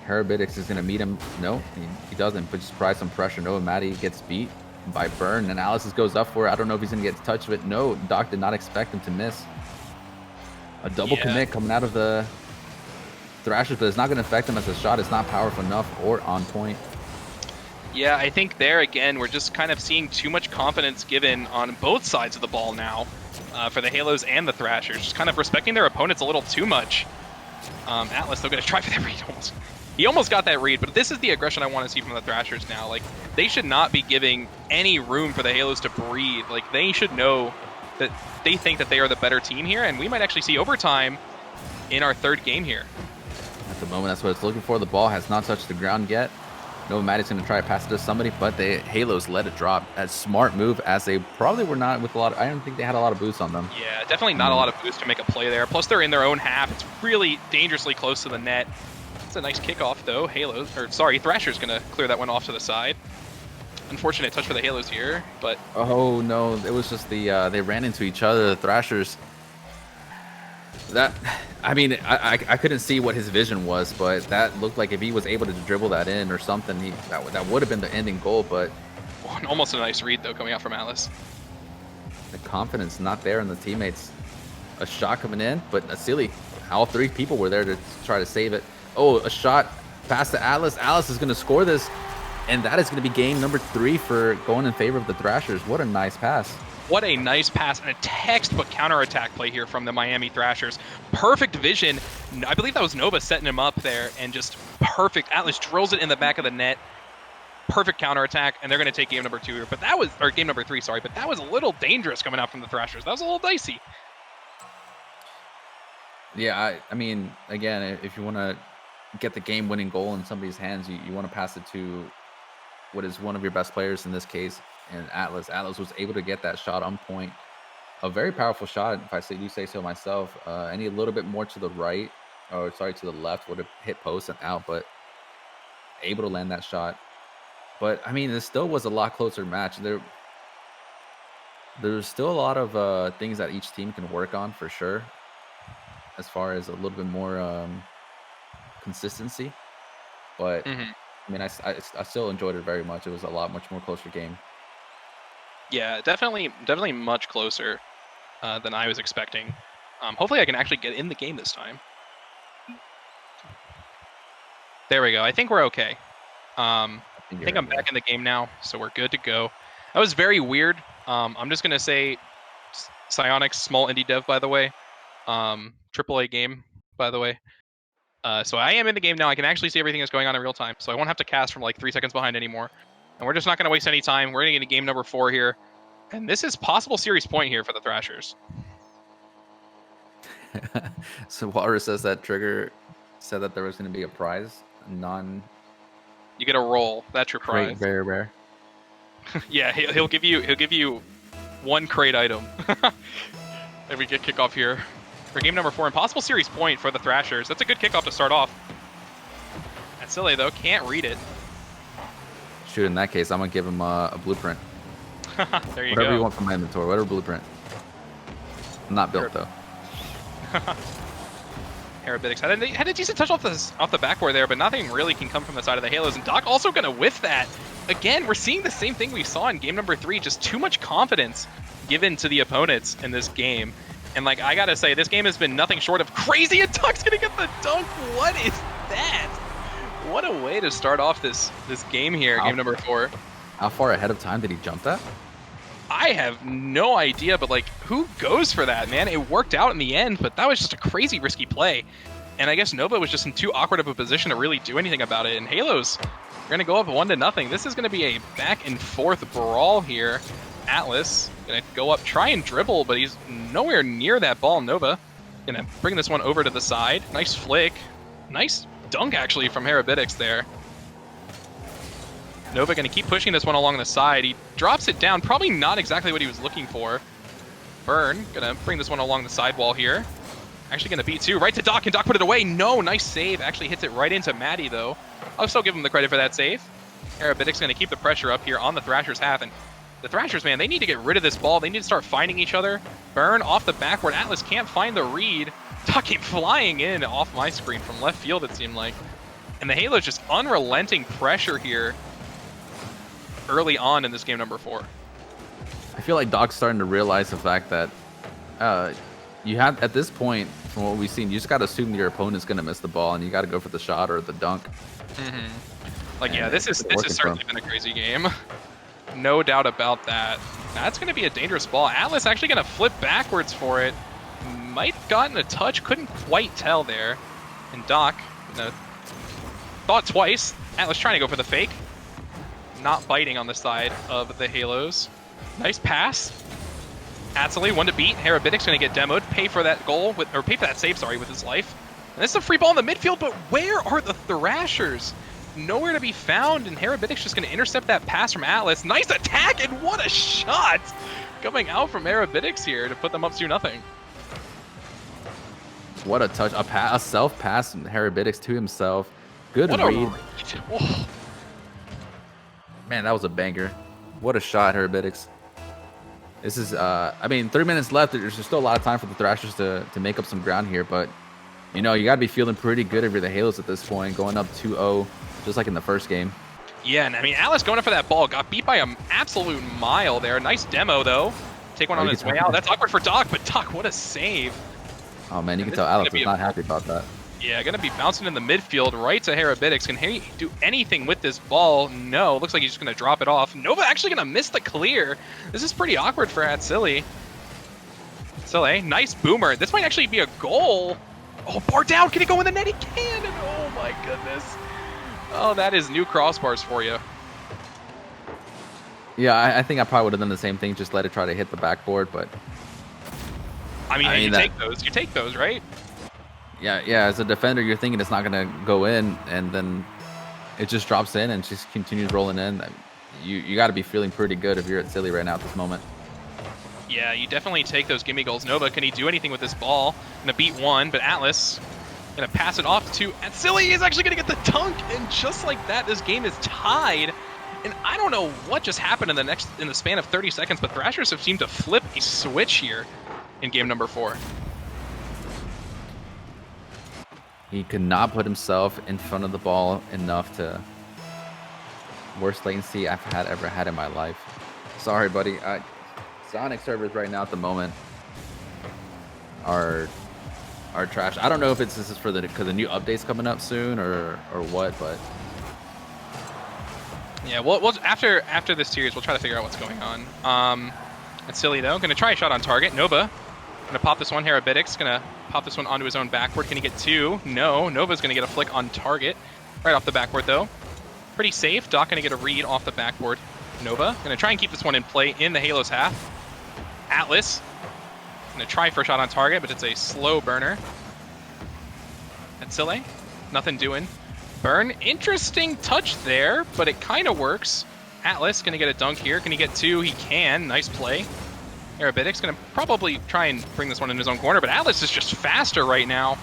Herabitics is going to meet him. No, he doesn't. But just apply some pressure. Nova Matty gets beat. by Burn, and Alice goes up for it. I don't know if he's going to get touch of it. No, Doc did not expect him to miss. A double commit coming out of the Thrashers, but it's not going to affect him as the shot is not powerful enough or on point. Yeah, I think there, again, we're just kind of seeing too much confidence given on both sides of the ball now for the Halos and the Thrashers. Just kind of respecting their opponents a little too much. Atlas, though, going to try for that read almost. He almost got that read, but this is the aggression I want to see from the Thrashers now. Like, they should not be giving any room for the Halos to breathe. Like, they should know that they think that they are the better team here, and we might actually see overtime in our third game here. At the moment, that's what it's looking for. The ball has not touched the ground yet. Nomadic's going to try to pass it to somebody, but the Halos let it drop. A smart move, as they probably were not with a lot of, I don't think they had a lot of boost on them. Yeah, definitely not a lot of boost to make a play there. Plus, they're in their own half. It's really dangerously close to the net. It's a nice kickoff, though. Thrasher's going to clear that one off to the side. Unfortunate touch for the Halos here, but... Oh, no, it was just the, they ran into each other, the Thrashers. That, I mean, I couldn't see what his vision was, but that looked like if he was able to dribble that in or something, that would have been the ending goal, but... Almost a nice read, though, coming out from Atlas. The confidence not there in the teammates. A shot coming in, but a silly. All three people were there to try to save it. Oh, a shot past to Atlas. Atlas is going to score this, and that is going to be game number 3 for going in favor of the Thrashers. What a nice pass. What a nice pass and a textbook counterattack play here from the Miami Thrashers. Perfect vision. I believe that was Nova setting him up there, and just perfect. Atlas drills it in the back of the net. Perfect counterattack, and they're going to take game number 2 here. But that was, or game number 3, sorry. But that was a little dangerous coming out from the Thrashers. That was a little dicey. Yeah, I mean, again, if you want to get the game-winning goal in somebody's hands, you want to pass it to what is one of your best players in this case, and Atlas. Atlas was able to get that shot on point. A very powerful shot, if I do say so myself. Any a little bit more to the right, or sorry, to the left, would have hit post and out, but able to land that shot. But I mean, it still was a lot closer match. There's still a lot of things that each team can work on for sure, as far as a little bit more consistency. But I mean, I still enjoyed it very much. It was a much more closer game. Yeah, definitely much closer than I was expecting. Hopefully, I can actually get in the game this time. There we go. I think we're okay. I think I'm back in the game now, so we're good to go. That was very weird. I'm just gonna say, Psionics, small indie dev, by the way. AAA game, by the way. So I am in the game now. I can actually see everything that's going on in real time, so I won't have to cast from like 3 seconds behind anymore. And we're just not going to waste any time. We're going to get into game number 4 here. And this is possible series point here for the Thrashers. So Walrus says that Trigger said that there was going to be a prize. You get a roll. That's your prize. Very rare. Yeah, he'll give you 1 crate item. And we get kickoff here for game number 4. Impossible series point for the Thrashers. That's a good kickoff to start off. Atsile, though, can't read it. Shoot, in that case, I'm going to give him a blueprint. There you Whatever go. you want from my inventory. Whatever blueprint. Not built, though. Arabitics had a decent touch off the backboard there, but nothing really can come from the side of the Halos. And Doc also going to whiff that. Again, we're seeing the same thing we saw in game number 3. Just too much confidence given to the opponents in this game. And like, I got to say, this game has been nothing short of crazy, and Doc's going to get the dunk. What is that? What a way to start off this game here, game number 4. How far ahead of time did he jump that? I have no idea, but like, who goes for that, man? It worked out in the end, but that was just a crazy risky play. And I guess Nova was just in too awkward of a position to really do anything about it. And Halos are going to go up 1-0. This is going to be a back and forth brawl here. Atlas going to go up, try and dribble, but he's nowhere near that ball. Nova going to bring this one over to the side. Nice flick. Nice dunk, actually, from Herabitics there. Nova going to keep pushing this one along the side. He drops it down. Probably not exactly what he was looking for. Burn going to bring this one along the sidewall here. Actually going to beat 2. Right to Doc, and Doc put it away. No, nice save. Actually hits it right into Maddie, though. I'll still give him the credit for that save. Herabitics going to keep the pressure up here on the Thrashers' half. And the Thrashers, man, they need to get rid of this ball. They need to start finding each other. Burn off the backward. Atlas can't find the read. Doc came flying in off my screen from left field, it seemed like. And the Halos just unrelenting pressure here. early on in this game number 4. I feel like Doc's starting to realize the fact that you have, at this point, from what we've seen, you just got to assume your opponent's going to miss the ball, and you got to go for the shot or the dunk. Like, yeah, And this has certainly been a crazy game. No doubt about that. That's going to be a dangerous ball. Atlas actually going to flip backwards for it. Might have gotten a touch, couldn't quite tell there. And Doc, thought twice. Atlas trying to go for the fake. Not biting on the side of the Halos. Nice pass. Atsley, one to beat. Herabitic's going to get demoed. Pay for that goal, or pay for that save, sorry, with his life. And this is a free ball in the midfield, but where are the Thrashers? Nowhere to be found, and Herabitic's just going to intercept that pass from Atlas. Nice attack, and what a shot coming out from Herabitics here to put them up 2-0. What a touch. A self-pass from Herabitics to himself. Good read. Oh. Man, that was a banger. What a shot, Herabitics. This is, I mean, 3 minutes left. There's still a lot of time for the Thrashers to make up some ground here, but, you know, you got to be feeling pretty good if you're the Halos at this point, going up 2-0, just like in the first game. Yeah, and I mean, Atlas going up for that ball, got beat by an absolute mile there. Nice demo, though. Take one on his way out. That's awkward for Doc, but Doc, what a save. Oh, man, you can tell Atlas is not happy about that. Yeah, going to be bouncing in the midfield right to Herabitics. Can he do anything with this ball? No. Looks like he's just going to drop it off. Nova actually going to miss the clear. This is pretty awkward for Atsili. Atsili, nice boomer. This might actually be a goal. Oh, bar down. Can he go in the net? He can. And oh, my goodness. Oh, that is new crossbars for you. Yeah, I think I probably would have done the same thing. Just let it try to hit the backboard, but... I mean you take those. You take those, right? Yeah, as a defender, you're thinking it's not going to go in, and then it just drops in and just continues rolling in. You got to be feeling pretty good if you're at Silly right now at this moment. Yeah, you definitely take those gimme goals. Nova, can he do anything with this ball? Gonna beat one, but Atlas gonna pass it off to Silly. Is actually gonna get the dunk, and just like that, this game is tied. And I don't know what just happened in the span of 30 seconds, but Thrashers have seemed to flip a switch here in game number 4. He could not put himself in front of the ball enough to... Worst latency I've ever had in my life. Sorry, buddy. Sonic servers right now at the moment are trash. I don't know if this is for because the new update's coming up soon or what, but... Yeah, we'll after this series, we'll try to figure out what's going on. It's silly, though. Going to try a shot on target. Nova going to pop this one. Herabitics going to pop this one onto his own backward. Can he get 2? No. Nova's going to get a flick on target. Right off the backboard, though. Pretty safe. Doc going to get a read off the backboard. Nova going to try and keep this one in play in the Halos half. Atlas going to try for a shot on target, but it's a slow burner. Atsile, nothing doing. Burn, interesting touch there, but it kind of works. Atlas going to get a dunk here. Can he get 2? He can. Nice play. Herabitics going to probably try and bring this one in his own corner, but Atlas is just faster right now.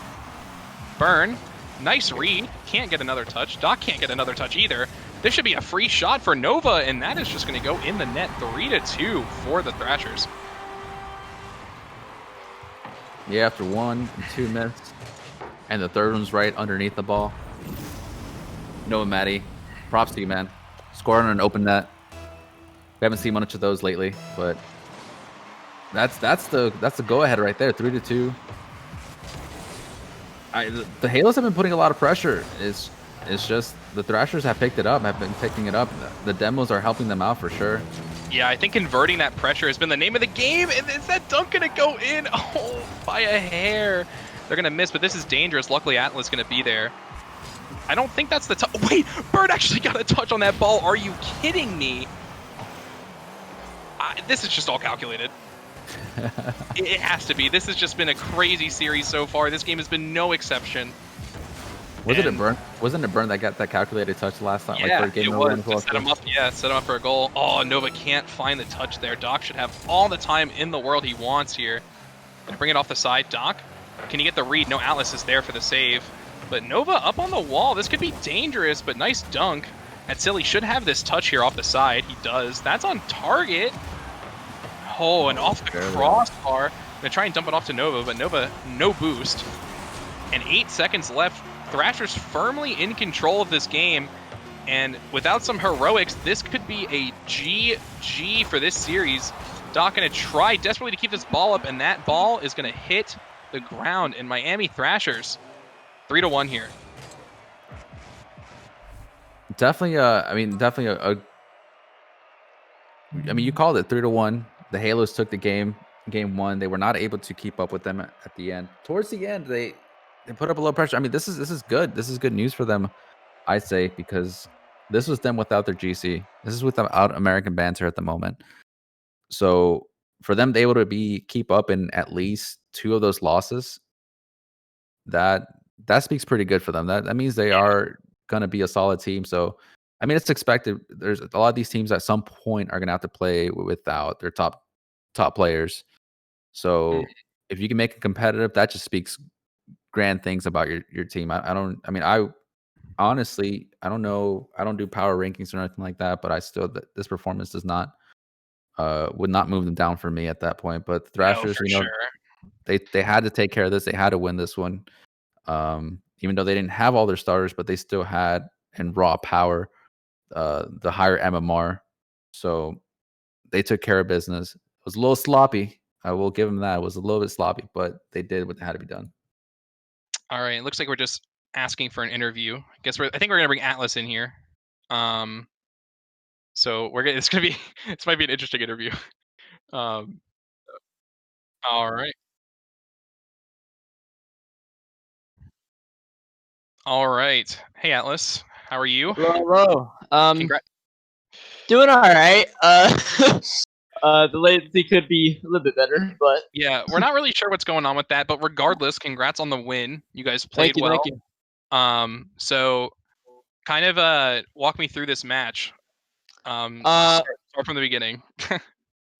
Burn, nice read. Can't get another touch. Doc can't get another touch either. This should be a free shot for Nova, and that is just going to go in the net. 3-2 for the Thrashers. Yeah, after 1 and 2 minutes, and the third one's right underneath the ball. Nova Matty, props to you, man. Scoring on an open net. We haven't seen much of those lately, but that's the go-ahead right there. 3-2. The Halos have been putting a lot of pressure. It's just the Thrashers have picked it up. Have been picking it up. The demos are helping them out for sure. Yeah, I think converting that pressure has been the name of the game. And is that dunk going to go in? Oh, by a hair. They're going to miss, but this is dangerous. Luckily, Atlas is going to be there. I don't think that's the touch. Wait, Bird actually got a touch on that ball. Are you kidding me? This is just all calculated. It has to be. This has just been a crazy series so far. This game has been no exception. Wasn't it Burn? Wasn't it Burn that got that calculated touch last time? Yeah, like, it was. To set him up. Yeah, set him up for a goal. Oh, Nova can't find the touch there. Doc should have all the time in the world he wants here. Gonna bring it off the side. Doc, can he get the read? No, Atlas is there for the save. But Nova up on the wall. This could be dangerous, but nice dunk. Atsili should have this touch here off the side. He does. That's on target. Oh, and off the crossbar. Gonna try and dump it off to Nova, but Nova, no boost. And 8 seconds left. Thrashers firmly in control of this game. And without some heroics, this could be a GG for this series. Doc going to try desperately to keep this ball up, and that ball is going to hit the ground. And Miami Thrashers, 3-1 here. Definitely, you called it 3-1. The Halos took the game 1. They were not able to keep up with them at the end. Towards the end, they put up a little pressure. I mean, this is good. This is good news for them, I'd say, because this was them without their GC. This is without American Banter at the moment. So for them to be able to keep up in at least 2 of those losses, that speaks pretty good for them. That means they are gonna be a solid team. So I mean, it's expected. There's a lot of these teams at some point are gonna have to play without their top players. So if you can make it competitive, that just speaks grand things about your team. I honestly, I don't know. I don't do power rankings or anything like that, but I still this performance does not would not move them down for me at that point. But the No, Thrashers, for sure. they had to take care of this. They had to win this one. Even though they didn't have all their starters, but they still had in raw power the higher MMR. So they took care of business. It was a little sloppy. I will give them that. It was a little bit sloppy, but they did what had to be done. All right, it looks like we're just asking for an interview. I think we're gonna bring Atlas in here. So it's gonna be this might be an interesting interview. All right. All right. Hey Atlas, how are you? Hello. Congrats. Doing all right. The latency could be a little bit better, but Yeah, we're not really sure what's going on with that, but regardless, congrats on the win. You guys played well. thank you. So kind of walk me through this match. Start from the beginning.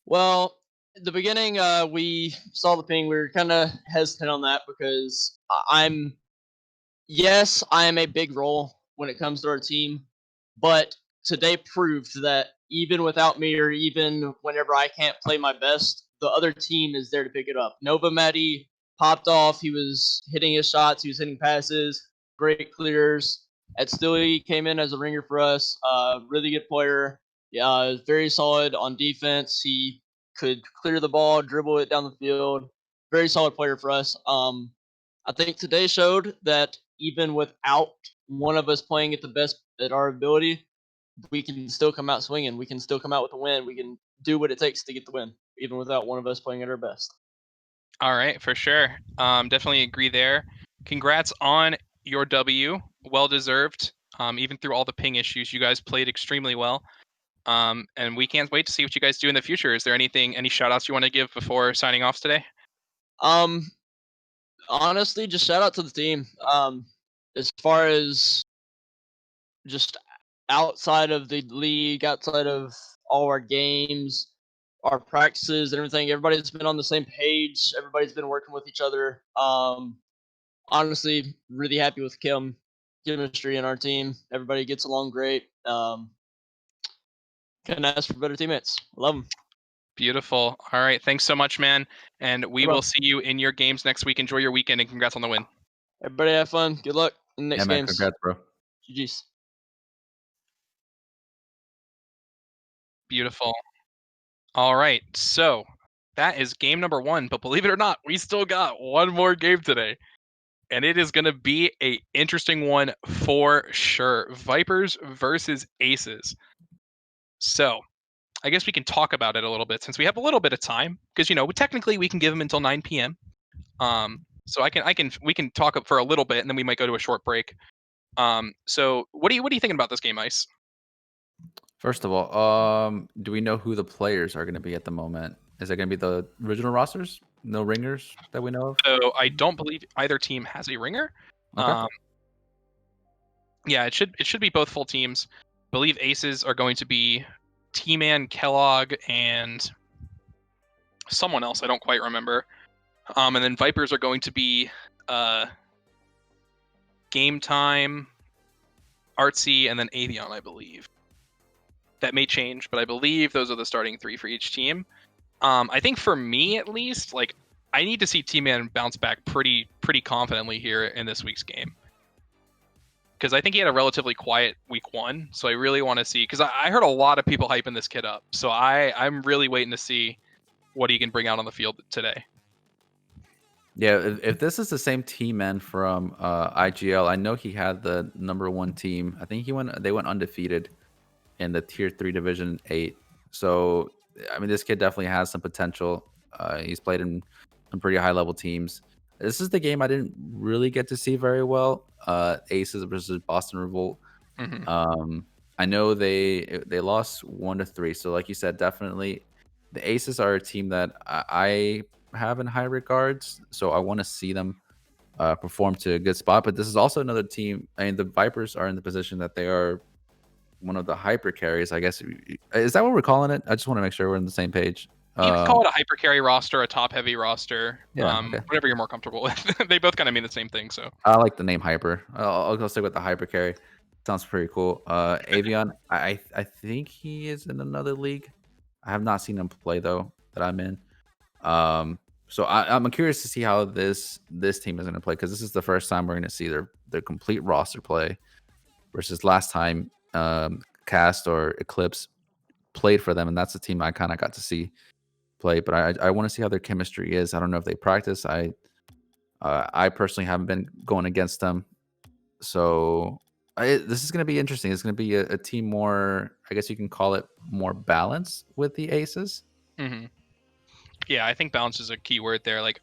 Well, at the beginning, we saw the ping. We were kind of hesitant on that because yes, I am a big role when it comes to our team, but today proved that even without me or even whenever I can't play my best, the other team is there to pick it up. Nova Medi popped off. He was hitting his shots. He was hitting passes. Great clears. Ed Stewie came in as a ringer for us. Really good player. Yeah, very solid on defense. He could clear the ball, dribble it down the field. Very solid player for us. I think today showed that even without one of us playing at the best at our ability, we can still come out swinging. We can still come out with a win. We can do what it takes to get the win, even without one of us playing at our best. All right, for sure. Definitely agree there. Congrats on your W. Well deserved. Even through all the ping issues, you guys played extremely well. And we can't wait to see what you guys do in the future. Is there any shout outs you want to give before signing off today? Honestly, just shout out to the team. As far as just outside of the league, outside of all our games, our practices and everything, everybody's been on the same page. Everybody's been working with each other. Honestly, really happy with chemistry in our team. Everybody gets along great. Couldn't ask for better teammates. Love them. Beautiful. All right. Thanks so much, man. And we will see you in your games next week. Enjoy your weekend and congrats on the win. Everybody have fun. Good luck in the next games. Congrats, bro. GG's. Beautiful. All right. So that is game number 1. But believe it or not, we still got one more game today. And it is going to be a interesting one for sure. Vipers versus Aces. So I guess we can talk about it a little bit since we have a little bit of time because technically we can give them until 9 p.m. So we can talk for a little bit and then we might go to a short break. So what are you thinking about this game, Ice? First of all, do we know who the players are going to be at the moment? Is it going to be the original rosters? No ringers that we know of? So I don't believe either team has a ringer. Okay. Yeah, it should be both full teams. I believe Aces are going to be T-Man, Kellogg, and someone else I don't quite remember. And then Vipers are going to be Game Time, Artsy, and then Avion, I believe. That may change, but I believe those are the starting 3 for each team. I think for me at least, like I need to see T-Man bounce back pretty confidently here in this week's game. because I think he had a relatively quiet week 1. So I really want to see, because I heard a lot of people hyping this kid up. So I'm really waiting to see what he can bring out on the field today. Yeah, if this is the same team man from IGL, I know he had the number 1 team. I think they went undefeated in the tier 3 division 8. So I mean, this kid definitely has some potential. He's played in some pretty high level teams. This is the game I didn't really get to see very well. Aces versus Boston Revolt. Mm-hmm. I know they lost 1-3. So like you said, definitely the Aces are a team that I have in high regards. So I want to see them perform to a good spot. But this is also another team. I mean, the Vipers are in the position that they are one of the hyper carries, I guess. Is that what we're calling it? I just want to make sure we're on the same page. You can call it a hyper carry roster, a top heavy roster, Yeah, okay. whatever you're more comfortable with. They both kind of mean the same thing. So I like the name hyper. I'll go stick with the hyper carry. Sounds pretty cool. Avion, I think he is in another league. I have not seen him play though that I'm in. So I'm curious to see how this team is going to play, because this is the first time we're going to see their complete roster play versus last time Cast or Eclipse played for them, and that's the team I kind of got to see play. But I want to see how their chemistry is. I don't know if they practice. I personally haven't been going against them, so this is going to be interesting. It's going to be a team more, I guess you can call it, more balanced with the Aces. mm-hmm. Yeah, I think balance is a key word there. Like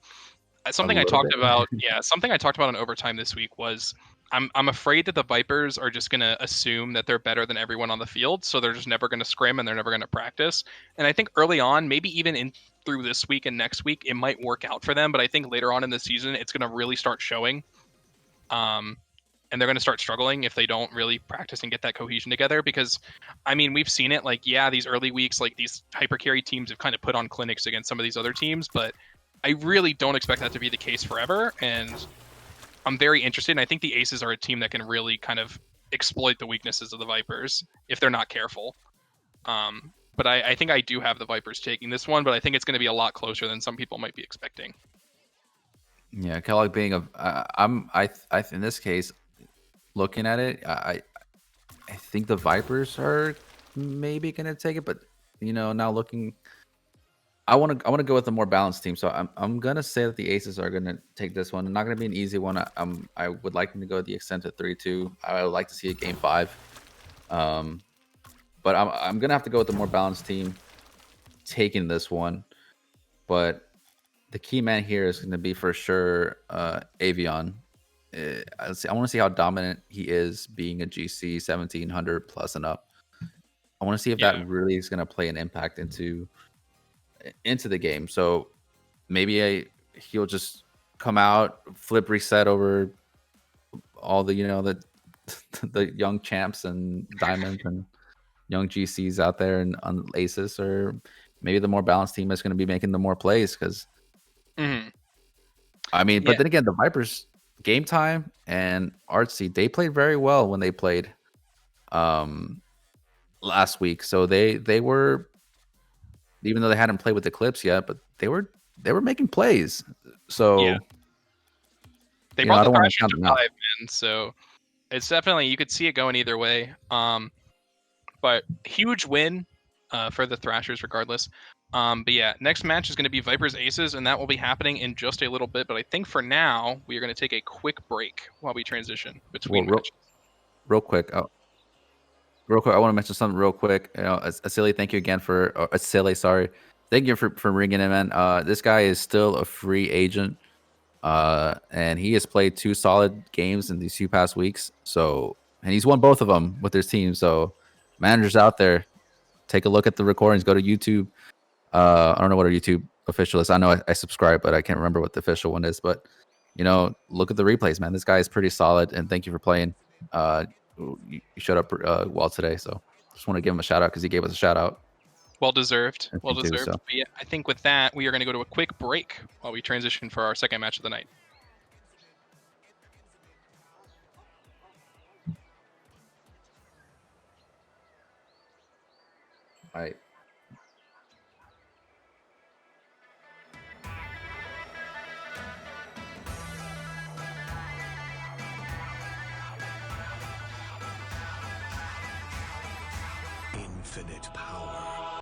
A something I little talked bit. about. Yeah, something I talked about in overtime this week was I'm afraid that the Vipers are just going to assume that they're better than everyone on the field, so they're just never going to scrim and they're never going to practice. And I think early on, maybe even in through this week and next week, it might work out for them. But I think later on in the season, it's going to really start showing. And they're going to start struggling if they don't really practice and get that cohesion together. Because, I mean, we've seen it. Like, yeah, these early weeks, like these hyper carry teams have kind of put on clinics against some of these other teams, but I really don't expect that to be the case forever. And I'm very interested. And I think the Aces are a team that can really kind of exploit the weaknesses of the Vipers if they're not careful. But I think I do have the Vipers taking this one, but I think it's going to be a lot closer than some people might be expecting. Yeah, Kellogg being I in this case, looking at it, I think the Vipers are maybe gonna take it, but now looking, I want to go with a more balanced team. So I'm gonna say that the Aces are gonna take this one. It's not gonna be an easy one. I would like them to go the extent of 3-2. I would like to see a game 5. But I'm gonna have to go with the more balanced team taking this one. But the key man here is going to be for sure Avion. I want to see how dominant he is being a GC 1700 plus and up. I want to see if that really is going to play an impact into the game. So maybe he'll just come out, flip reset over all the the young champs and diamonds and young GCs out there and on Aces, or maybe the more balanced team is going to be making the more plays because. Mm-hmm. I mean, but then again, the Vipers, Game Time and Artsy, they played very well when they played last week. So they were, even though they hadn't played with the Clips yet, but they were making plays. So they brought the Thrashers to 5, man. So it's definitely, you could see it going either way. But huge win for the Thrashers regardless. But yeah, next match is going to be Vipers Aces, and that will be happening in just a little bit. But I think for now, we are going to take a quick break while we transition between matches. Real quick, I want to mention something real quick. Asili, thank you again for Asili. Sorry, thank you for ringing him in. This guy is still a free agent, and he has played 2 solid games in these 2 past weeks. So, and he's won both of them with his team. So, managers out there, take a look at the recordings. Go to YouTube. I don't know what our YouTube official is. I know I subscribe, but I can't remember what the official one is. But look at the replays, man. This guy is pretty solid, and thank you for playing. You showed up well today, so just want to give him a shout out because he gave us a shout out. Well deserved. Well deserved. So. But yeah, I think with that, we are going to go to a quick break while we transition for our second match of the night. All right. Infinite power.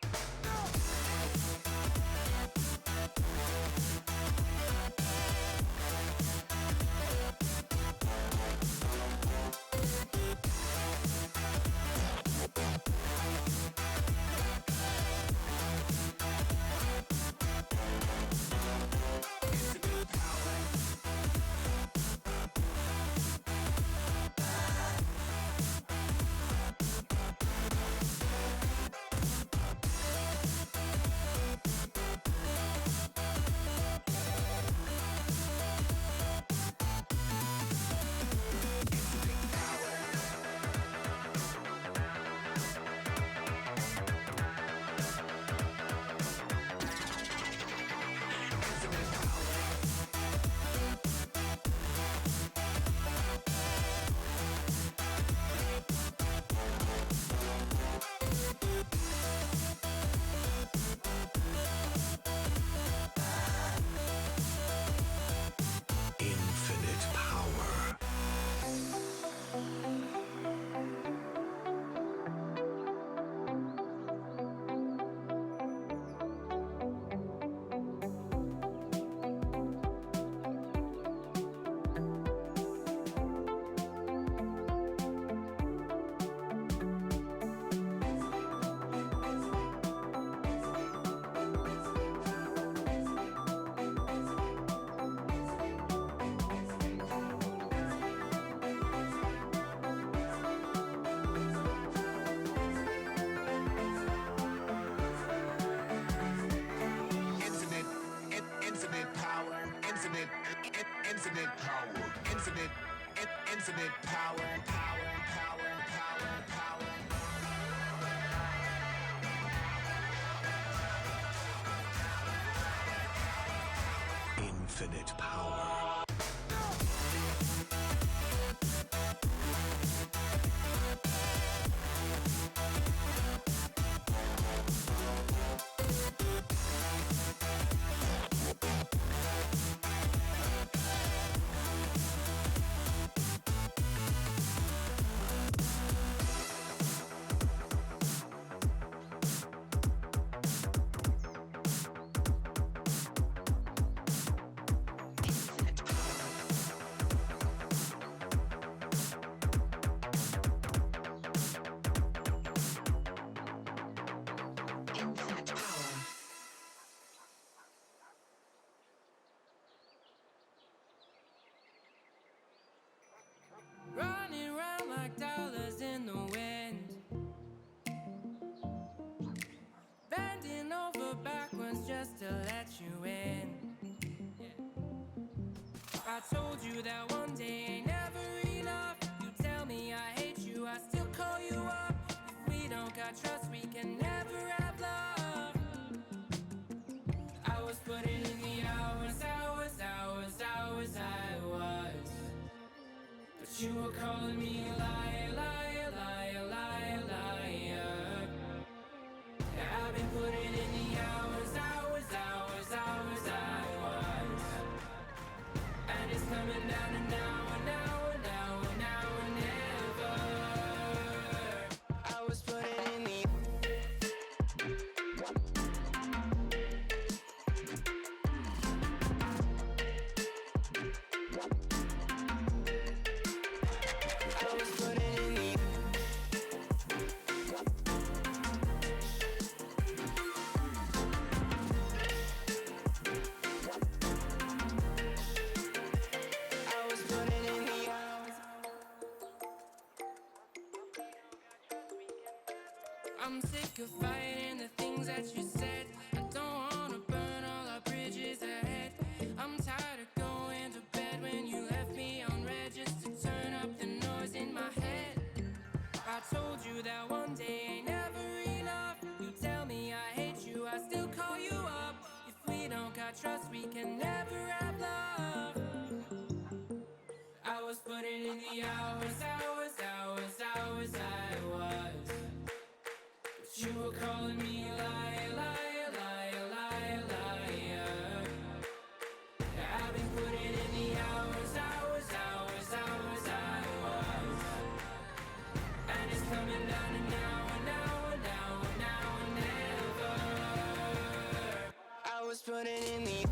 Infinite power, power, power, power, power. Infinite power. Running round like dollars in the wind, bending over backwards just to let you in. I told you that one day ain't never enough. You tell me I hate you, I still call you up. If we don't got trust, we can never have love. I was putting in the hours, I was. But you were calling me a liar, liar, liar, liar, liar. Yeah, I've been putting in the hours, I was. And it's coming down to now and now and now and now and never. I was putting in the I'm sick of fighting the things that you said. I don't wanna burn all our bridges ahead. I'm tired of going to bed when you left me on red just to turn up the noise in my head. I told you that one day ain't never enough. You tell me I hate you, I still call you up. If we don't got trust, we can never have love. I was putting in the hours, I was. You were calling me a liar, liar, liar, liar, liar. I've been putting in the hours, I was. And it's coming down to now and now and now and put it in the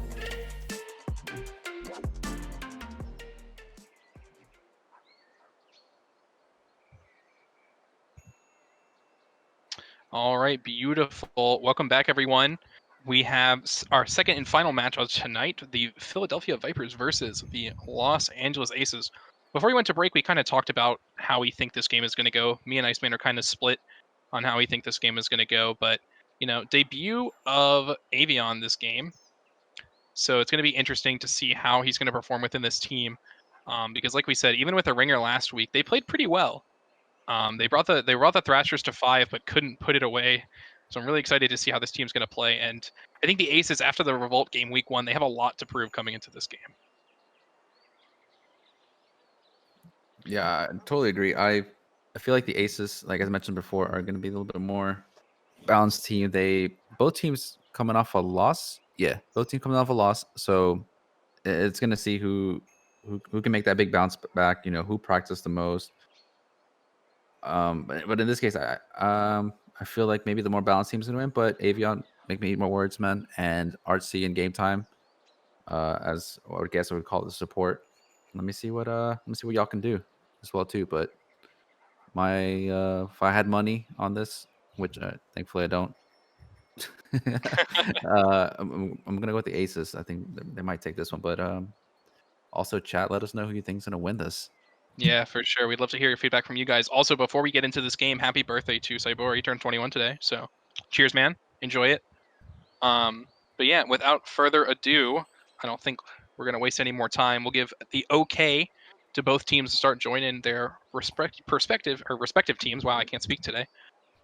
All right, beautiful. Welcome back, everyone. We have our second and final match of tonight, the Philadelphia Vipers versus the Los Angeles Aces. Before we went to break, we kind of talked about how we think this game is going to go. Me and Iceman are kind of split on how we think this game is going to go, but, you know, debut of Avion this game. So it's going to be interesting to see how he's going to perform within this team. Because like we said, even with a ringer last week, they played pretty well. They brought the Thrashers to 5, but couldn't put it away. So I'm really excited to see how this team's going to play. And I think the Aces, after the Revolt game week 1, they have a lot to prove coming into this game. Yeah, I totally agree. I feel like the Aces, like as I mentioned before, are going to be a little bit more balanced team. Both teams coming off a loss. Yeah, both teams coming off a loss. So it's going to see who can make that big bounce back. You know, who practiced the most. But in this case, I feel like maybe the more balanced team's gonna win. But Avion, make me eat more words, man, and Artsy in game time, as or I guess I would call it the support. Let me see what y'all can do as well too. But if I had money on this, which thankfully I don't, I'm gonna go with the Aces. I think they might take this one. But also chat, let us know who you think's gonna win this. Yeah, for sure. We'd love to hear your feedback from you guys. Also, before we get into this game, happy birthday to Cybor. He turned 21 today. So cheers, man. Enjoy it. But yeah, without further ado, I don't think we're going to waste any more time. We'll give the okay to both teams to start joining their respective teams. Wow, I can't speak today.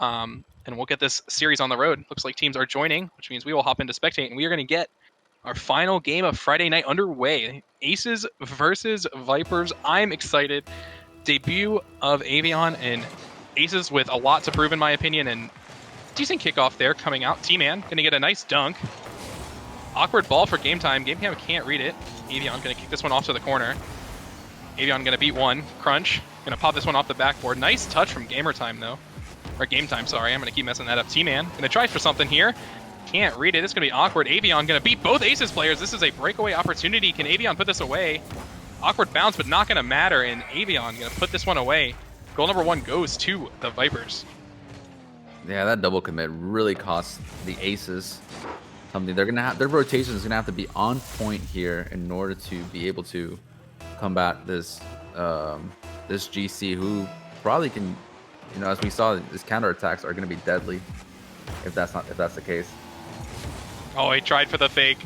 And we'll get this series on the road. Looks like teams are joining, which means we will hop into spectate, and we are going to get our final game of Friday night underway. Aces versus Vipers. I'm excited. Debut of Avion and Aces with a lot to prove, in my opinion, and decent kickoff there coming out. T-Man going to get a nice dunk. Awkward ball for game time. Game time can't read it. Avion going to kick this one off to the corner. Avion going to beat one. Crunch. Going to pop this one off the backboard. Nice touch from gamer time, though. Or game time, sorry. I'm going to keep messing that up. T-Man going to try for something here. Can't read it. It's going to be awkward. Avion going to beat both Aces players. This is a breakaway opportunity. Can Avion put this away? Awkward bounce, but not going to matter. And Avion going to put this one away. Goal number 1 goes to the Vipers. Yeah, that double commit really costs the Aces something. They're gonna have their rotation is gonna have to be on point here in order to be able to combat this this GC, who probably can, you know, as we saw, his counterattacks are gonna be deadly if that's the case. Oh, he tried for the fake.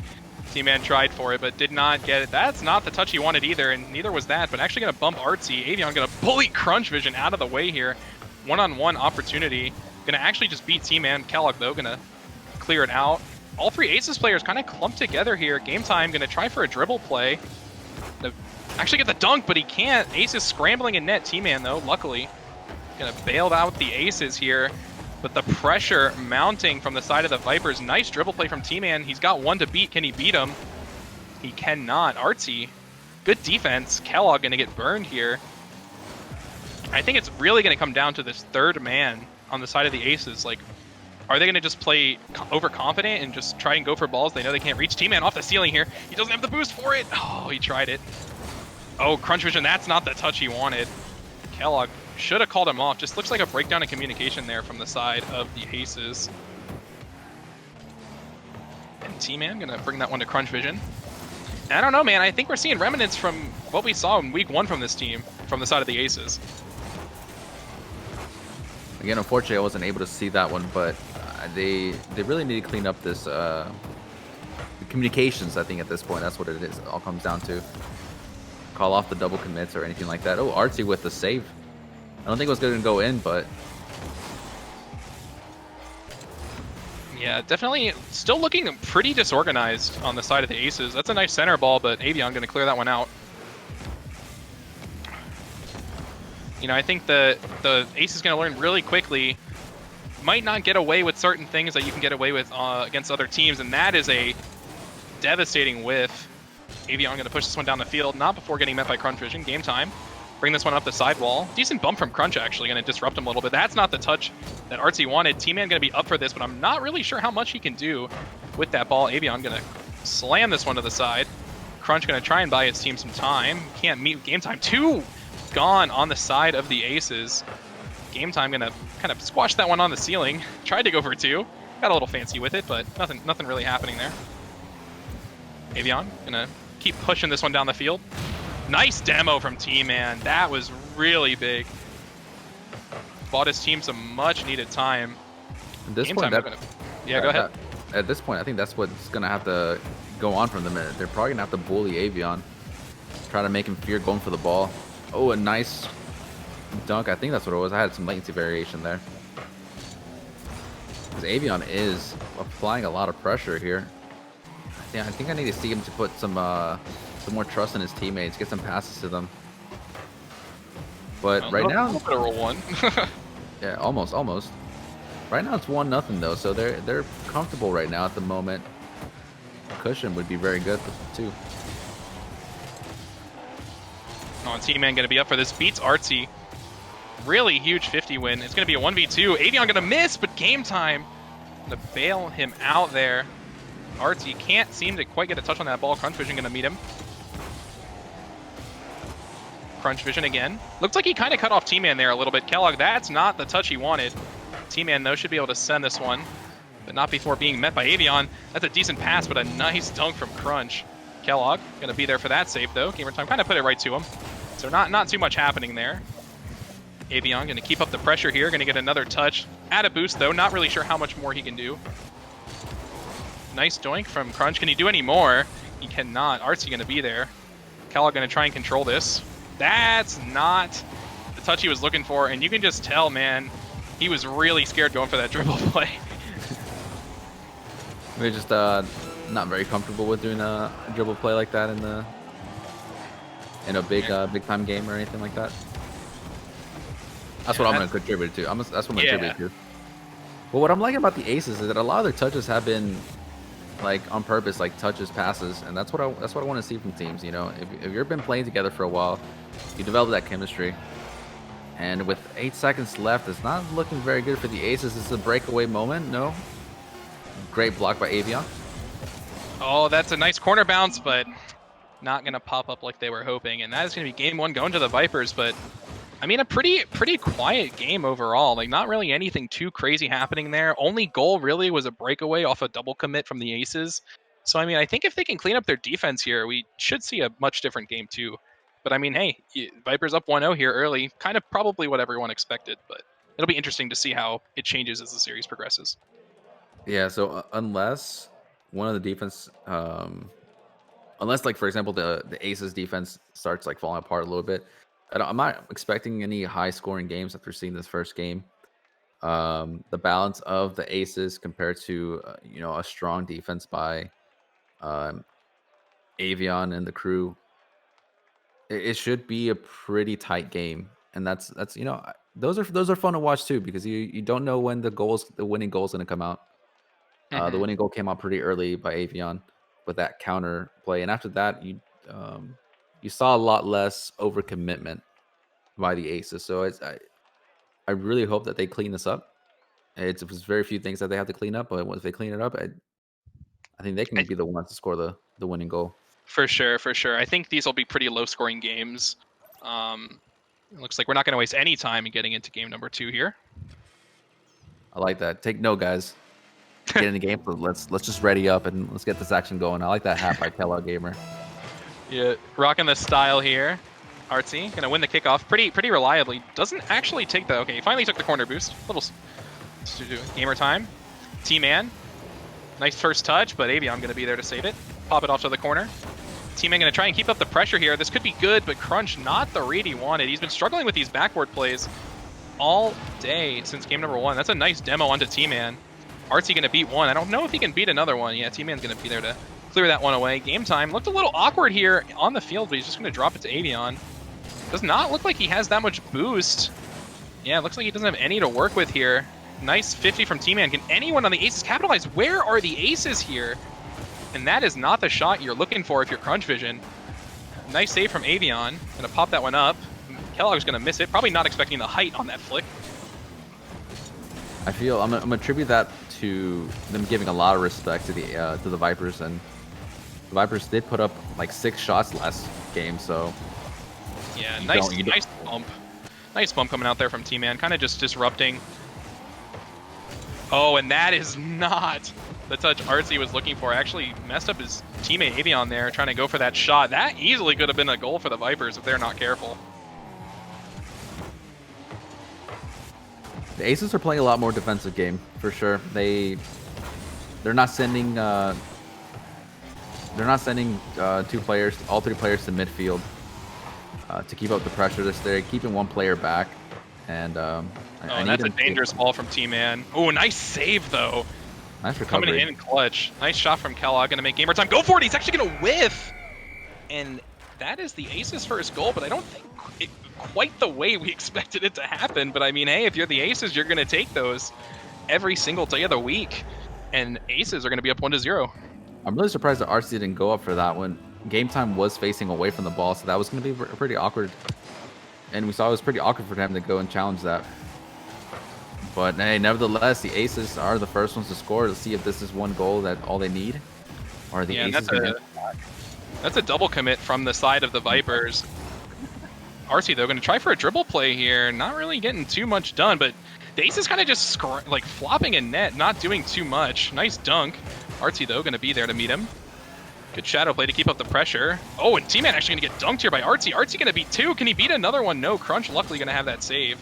T-Man tried for it, but did not get it. That's not the touch he wanted either, and neither was that, but actually going to bump Artsy. Avion going to bully Crunch Vision out of the way here. One-on-one opportunity. Going to actually just beat T-Man. Kellogg, though, going to clear it out. All 3 Aces players kind of clumped together here. Game time, going to try for a dribble play. Gonna actually get the dunk, but he can't. Aces scrambling in net. T-Man, though, luckily. Going to bail out the Aces here. But the pressure mounting from the side of the Vipers. Nice dribble play from T-Man. He's got one to beat. Can he beat him? He cannot. Artsy, good defense. Kellogg going to get burned here. I think it's really going to come down to this third man on the side of the Aces. Like, are they going to just play overconfident and just try and go for balls they know they can't reach? T-Man off the ceiling here. He doesn't have the boost for it. Oh, he tried it. Oh, Crunch Vision. That's not the touch he wanted. Kellogg should have called him off. Just looks like a breakdown in communication there from the side of the Aces. And T-Man going to bring that one to Crunch Vision. And I don't know, man. I think we're seeing remnants from what we saw in week 1 from this team, from the side of the Aces. Again, unfortunately, I wasn't able to see that one, but they really need to clean up this the communications. I think at this point, that's what it is. It all comes down to. Call off the double commits or anything like that. Oh, Artsy with the save. I don't think it was going to go in, but yeah, definitely still looking pretty disorganized on the side of the Aces. That's a nice center ball, but Avion going to clear that one out. You know, I think the Ace is going to learn really quickly. Might not get away with certain things that you can get away with against other teams, and that is a devastating whiff. Avion going to push this one down the field, not before getting met by Crunch Vision. Game time. Bring this one up the sidewall. Decent bump from Crunch, actually. Going to disrupt him a little bit. That's not the touch that Artsy wanted. T-Man going to be up for this, but I'm not really sure how much he can do. with that ball. Avion gonna slam this one to the side. Crunch gonna try and buy his team some time. Can't meet game time. 2 gone on the side of the Aces. Game time gonna kind of squash that one on the ceiling. Tried to go for 2. Got a little fancy with it, but nothing really happening there. Avion gonna keep pushing this one down the field. Nice demo from T-Man. That was really big. Bought his team some much needed time. At this Game point, time, yeah, go ahead. At this point, I think that's what's gonna have to go on from them. They're probably gonna have to bully Avion, try to make him fear going for the ball. Oh, a nice dunk. I think that's what it was. I had some latency variation there. Because Avion is applying a lot of pressure here. I think I need to see him to put some more trust in his teammates, get some passes to them. But right now, roll 1. yeah, almost. Right now it's 1-0 though, so they're comfortable right now at the moment. Cushion would be very good too. On T-Man gonna be up for this. Beats Artsy. Really huge 50 win. It's gonna be a 1v2. Avion gonna miss, but game time. Gonna bail him out there. Artsy can't seem to quite get a touch on that ball. Crunch Vision gonna meet him. Crunch Vision again. Looks like he kind of cut off T-Man there a little bit. Kellogg, that's not the touch he wanted. T-Man, though, should be able to send this one, but not before being met by Avion. That's a decent pass, but a nice dunk from Crunch. Kellogg gonna be there for that save, though. Gamer Time kind of put it right to him. So not too much happening there. Avion gonna keep up the pressure here. Gonna get another touch. Add a boost, though. Not really sure how much more he can do. Nice doink from Crunch. Can he do any more? He cannot. Artsy gonna be there. Kellogg gonna try and control this. That's not the touch he was looking for, and you can just tell, man, he was really scared going for that dribble play. We're just not very comfortable with doing a dribble play like that in a big time game or anything like that. That's what I'm gonna contribute to. That's what I'm gonna contribute to. But what I'm liking about the Aces is that a lot of their touches have been like on purpose, like touches, passes, and that's what I want to see from teams. You know, if you've been playing together for a while, you develop that chemistry. And with 8 seconds left, it's not looking very good for the Aces. It's a breakaway moment. No, great block by Avion. Oh, that's a nice corner bounce, but not gonna pop up like they were hoping. And that is gonna be game 1 going to the Vipers. But I mean, a pretty quiet game overall. Like, not really anything too crazy happening there. Only goal really was a breakaway off a double commit from the Aces. So I mean, I think if they can clean up their defense here, we should see a much different game too. But I mean, hey, Vipers up 1-0 here early. Kind of probably what everyone expected, but it'll be interesting to see how it changes as the series progresses. Yeah, so unless one of the defense, unless like for example the Aces defense starts like falling apart a little bit, I'm not expecting any high scoring games after seeing this first game. The balance of the Aces compared to a strong defense by Avion and the crew, it should be a pretty tight game, and that's those are fun to watch too, because you don't know when the winning goal is going to come out. The winning goal came out pretty early by Avion with that counter play, and after that you saw a lot less overcommitment by the Aces. So I really hope that they clean this up. It's very few things that they have to clean up, but if they clean it up, I think they can be the ones to score the winning goal. For sure. I think these will be pretty low-scoring games. It looks like we're not going to waste any time in getting into game number 2 here. I like that. Take note, guys. Get in the game, but let's just ready up and let's get this action going. I like that hat by Kellogg Gamer. Yeah, rocking the style here. Artsy gonna win the kickoff pretty reliably. Doesn't actually take the. Okay, he finally took the corner boost. Little gamer time. T-Man, nice first touch, but Avion gonna be there to save it. Pop it off to the corner. T-Man gonna try and keep up the pressure here. This could be good, but Crunch not the read he wanted. He's been struggling with these backboard plays all day since game number 1. That's a nice demo onto T-Man. Artsy gonna beat one. I don't know if he can beat another one. Yeah, T-Man's gonna be there to clear that one away. Game time looked a little awkward here on the field, but he's just gonna drop it to Avion. Does not look like he has that much boost. Yeah, it looks like he doesn't have any to work with here. Nice 50 from T-Man. Can anyone on the Aces capitalize? Where are the Aces here? And that is not the shot you're looking for if you're Crunch Vision. Nice save from Avion. Gonna pop that one up. Kellogg's gonna miss it. Probably not expecting the height on that flick. I feel I'm gonna attribute that to them giving a lot of respect to the Vipers, and the Vipers did put up like 6 shots last game, so Yeah, you nice, don't- nice bump. Nice bump coming out there from T-Man, kind of just disrupting. Oh, and that is not the touch Artsy was looking for. Actually messed up his teammate Avion there, trying to go for that shot. That easily could have been a goal for the Vipers if they're not careful. the Aces are playing a lot more defensive game for sure. They're not sending 2 players, all 3 players to midfield to keep up the pressure. They're keeping 1 player back, and I And need that's a him to- dangerous ball from T-Man. Oh, nice save though. Nice Coming recovery. in clutch. Nice shot from Kellogg. Gonna make gamer time. Go for it. He's actually gonna whiff. And that is the Aces' first goal, but I don't think it quite the way we expected it to happen. But I mean, hey, if you're the Aces, you're gonna take those every single day of the week. And Aces are gonna be up 1-0. I'm really surprised that RC didn't go up for that one. Game time was facing away from the ball, so that was going to be pretty awkward. And we saw it was pretty awkward for him to go and challenge that. But hey, nevertheless, the Aces are the first ones to score. Let's see if this is 1 goal that all they need. Or the Yeah, Aces that's a double commit from the side of the Vipers. RC, though, going to try for a dribble play here. Not really getting too much done, but the Aces kind of just like flopping in net, not doing too much. Nice dunk. RC, though, going to be there to meet him. Good shadow play to keep up the pressure. Oh, and T-Man actually going to get dunked here by Artsy. Artsy going to beat 2. Can he beat another one? No. Crunch luckily going to have that save.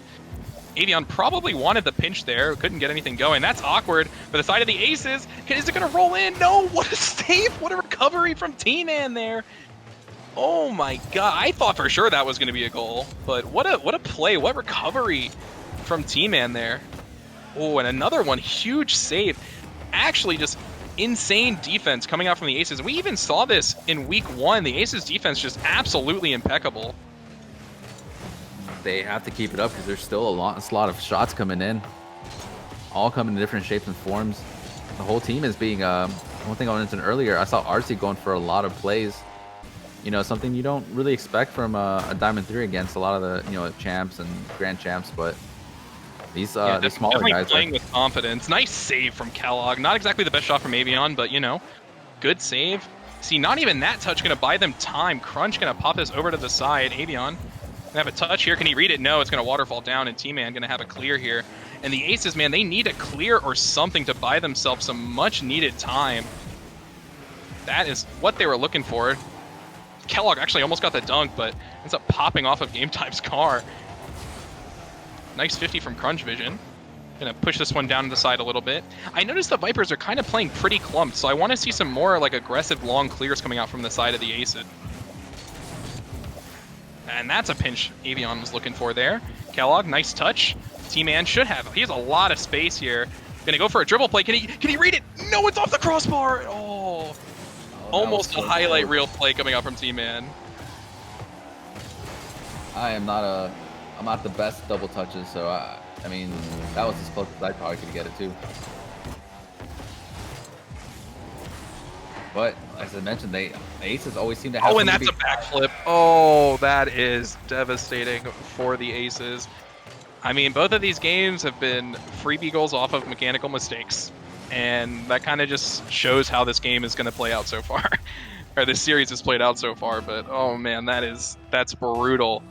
Avion probably wanted the pinch there. Couldn't get anything going. That's awkward for the side of the Aces. Is it going to roll in? No. What a save. What a recovery from T-Man there. Oh, my God. I thought for sure that was going to be a goal. But what a play. What recovery from T-Man there. Oh, and another one. Huge save. Actually just insane defense coming out from the Aces. We even saw this in week 1. The Aces defense just absolutely impeccable. they have to keep it up because there's still a lot of shots coming in, all coming in different shapes and forms. The whole team is being one thing I mentioned earlier. I saw RC going for a lot of plays. You know, something you don't really expect from a Diamond 3 against a lot of the champs and grand champs, but these smaller guys playing with confidence. Nice save from Kellogg. Not exactly the best shot from Avion, but good save. See, not even that touch gonna buy them time. Crunch gonna pop this over to the side. Avion gonna have a touch here. Can he read it? No, it's gonna waterfall down, and T-Man gonna have a clear here. And the Aces, man, they need a clear or something to buy themselves some much needed time. That is what they were looking for. Kellogg actually almost got the dunk, but ends up popping off of Game Time's car. Nice 50 from Crunch Vision. Gonna push this one down to the side a little bit. I noticed the Vipers are kind of playing pretty clumped, so I want to see some more like aggressive long clears coming out from the side of the Aces. And that's a pinch Avion was looking for there. Kellogg, nice touch. T-Man should have. He has a lot of space here. Gonna go for a dribble play. Can he read it? No, it's off the crossbar. Oh, almost a highlight reel play coming out from T-Man. I'm not the best double touches, so I mean, that was as close as I probably could get it too. But as I mentioned, the Aces always seem to have. Oh, and that's a backflip. Oh, that is devastating for the Aces. I mean, both of these games have been freebie goals off of mechanical mistakes, and that kind of just shows how this game is going to play out so far, or this series has played out so far. But oh man, that's brutal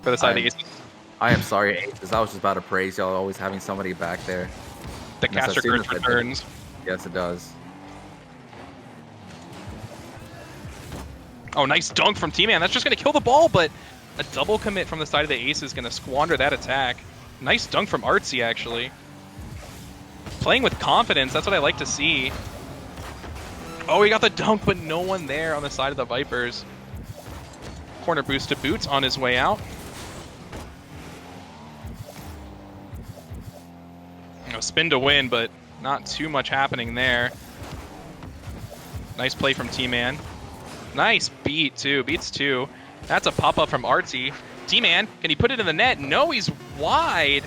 for the side of the Aces. I am sorry, Aces. I was just about to praise y'all always having somebody back there. The caster curse returns. Yes, it does. Oh, nice dunk from T-Man. That's just going to kill the ball, but a double commit from the side of the Aces is going to squander that attack. Nice dunk from Artsy, actually. Playing with confidence. That's what I like to see. Oh, he got the dunk, but no one there on the side of the Vipers. Corner boost to Boots on his way out. Spin to win, but not too much happening there. Nice play from T-Man. Nice beat, too. Beats 2. That's a pop-up from Artsy. T-Man, can he put it in the net? No, he's wide.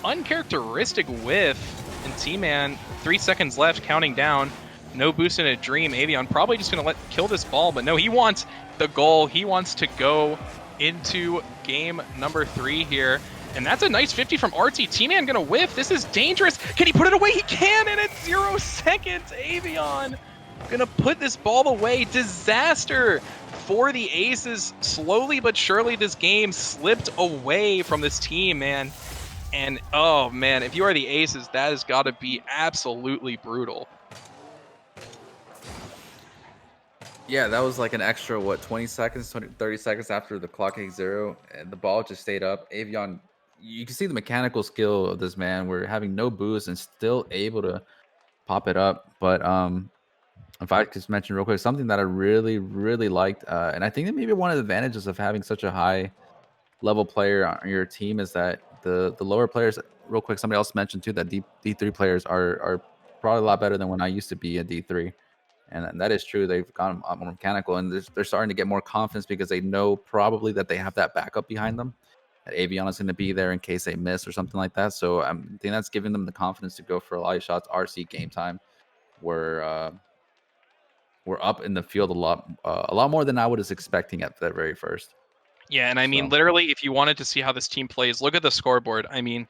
Uncharacteristic whiff. And T-Man, 3 seconds left, counting down. No boost in a dream. Avion probably just going to kill this ball, but no, he wants the goal. He wants to go into game number 3 here. And that's a nice 50 from RT. T-Man gonna whiff. This is dangerous. Can he put it away? He can, and it's 0 seconds. Avion gonna put this ball away. Disaster for the Aces. Slowly but surely, this game slipped away from this team, man. And oh man, if you are the Aces, that has got to be absolutely brutal. Yeah, that was like an extra, what, 20 seconds, 30 seconds after the clock hit 0, and the ball just stayed up. Avion, you can see the mechanical skill of this man. We're having no boost and still able to pop it up. But if I could just mention real quick, something that I really, really liked, and I think that maybe one of the advantages of having such a high level player on your team is that the lower players, real quick, somebody else mentioned too, that D3 players are probably a lot better than when I used to be a D3. And that is true. They've gone more mechanical, and they're starting to get more confidence because they know probably that they have that backup behind them. That Avion is going to be there in case they miss or something like that. So I think that's giving them the confidence to go for a lot of shots. RC game time, we're up in the field a lot more than I was expecting at the very first. Yeah, and I mean, So. literally, if you wanted to see how this team plays, look at the scoreboard. I mean,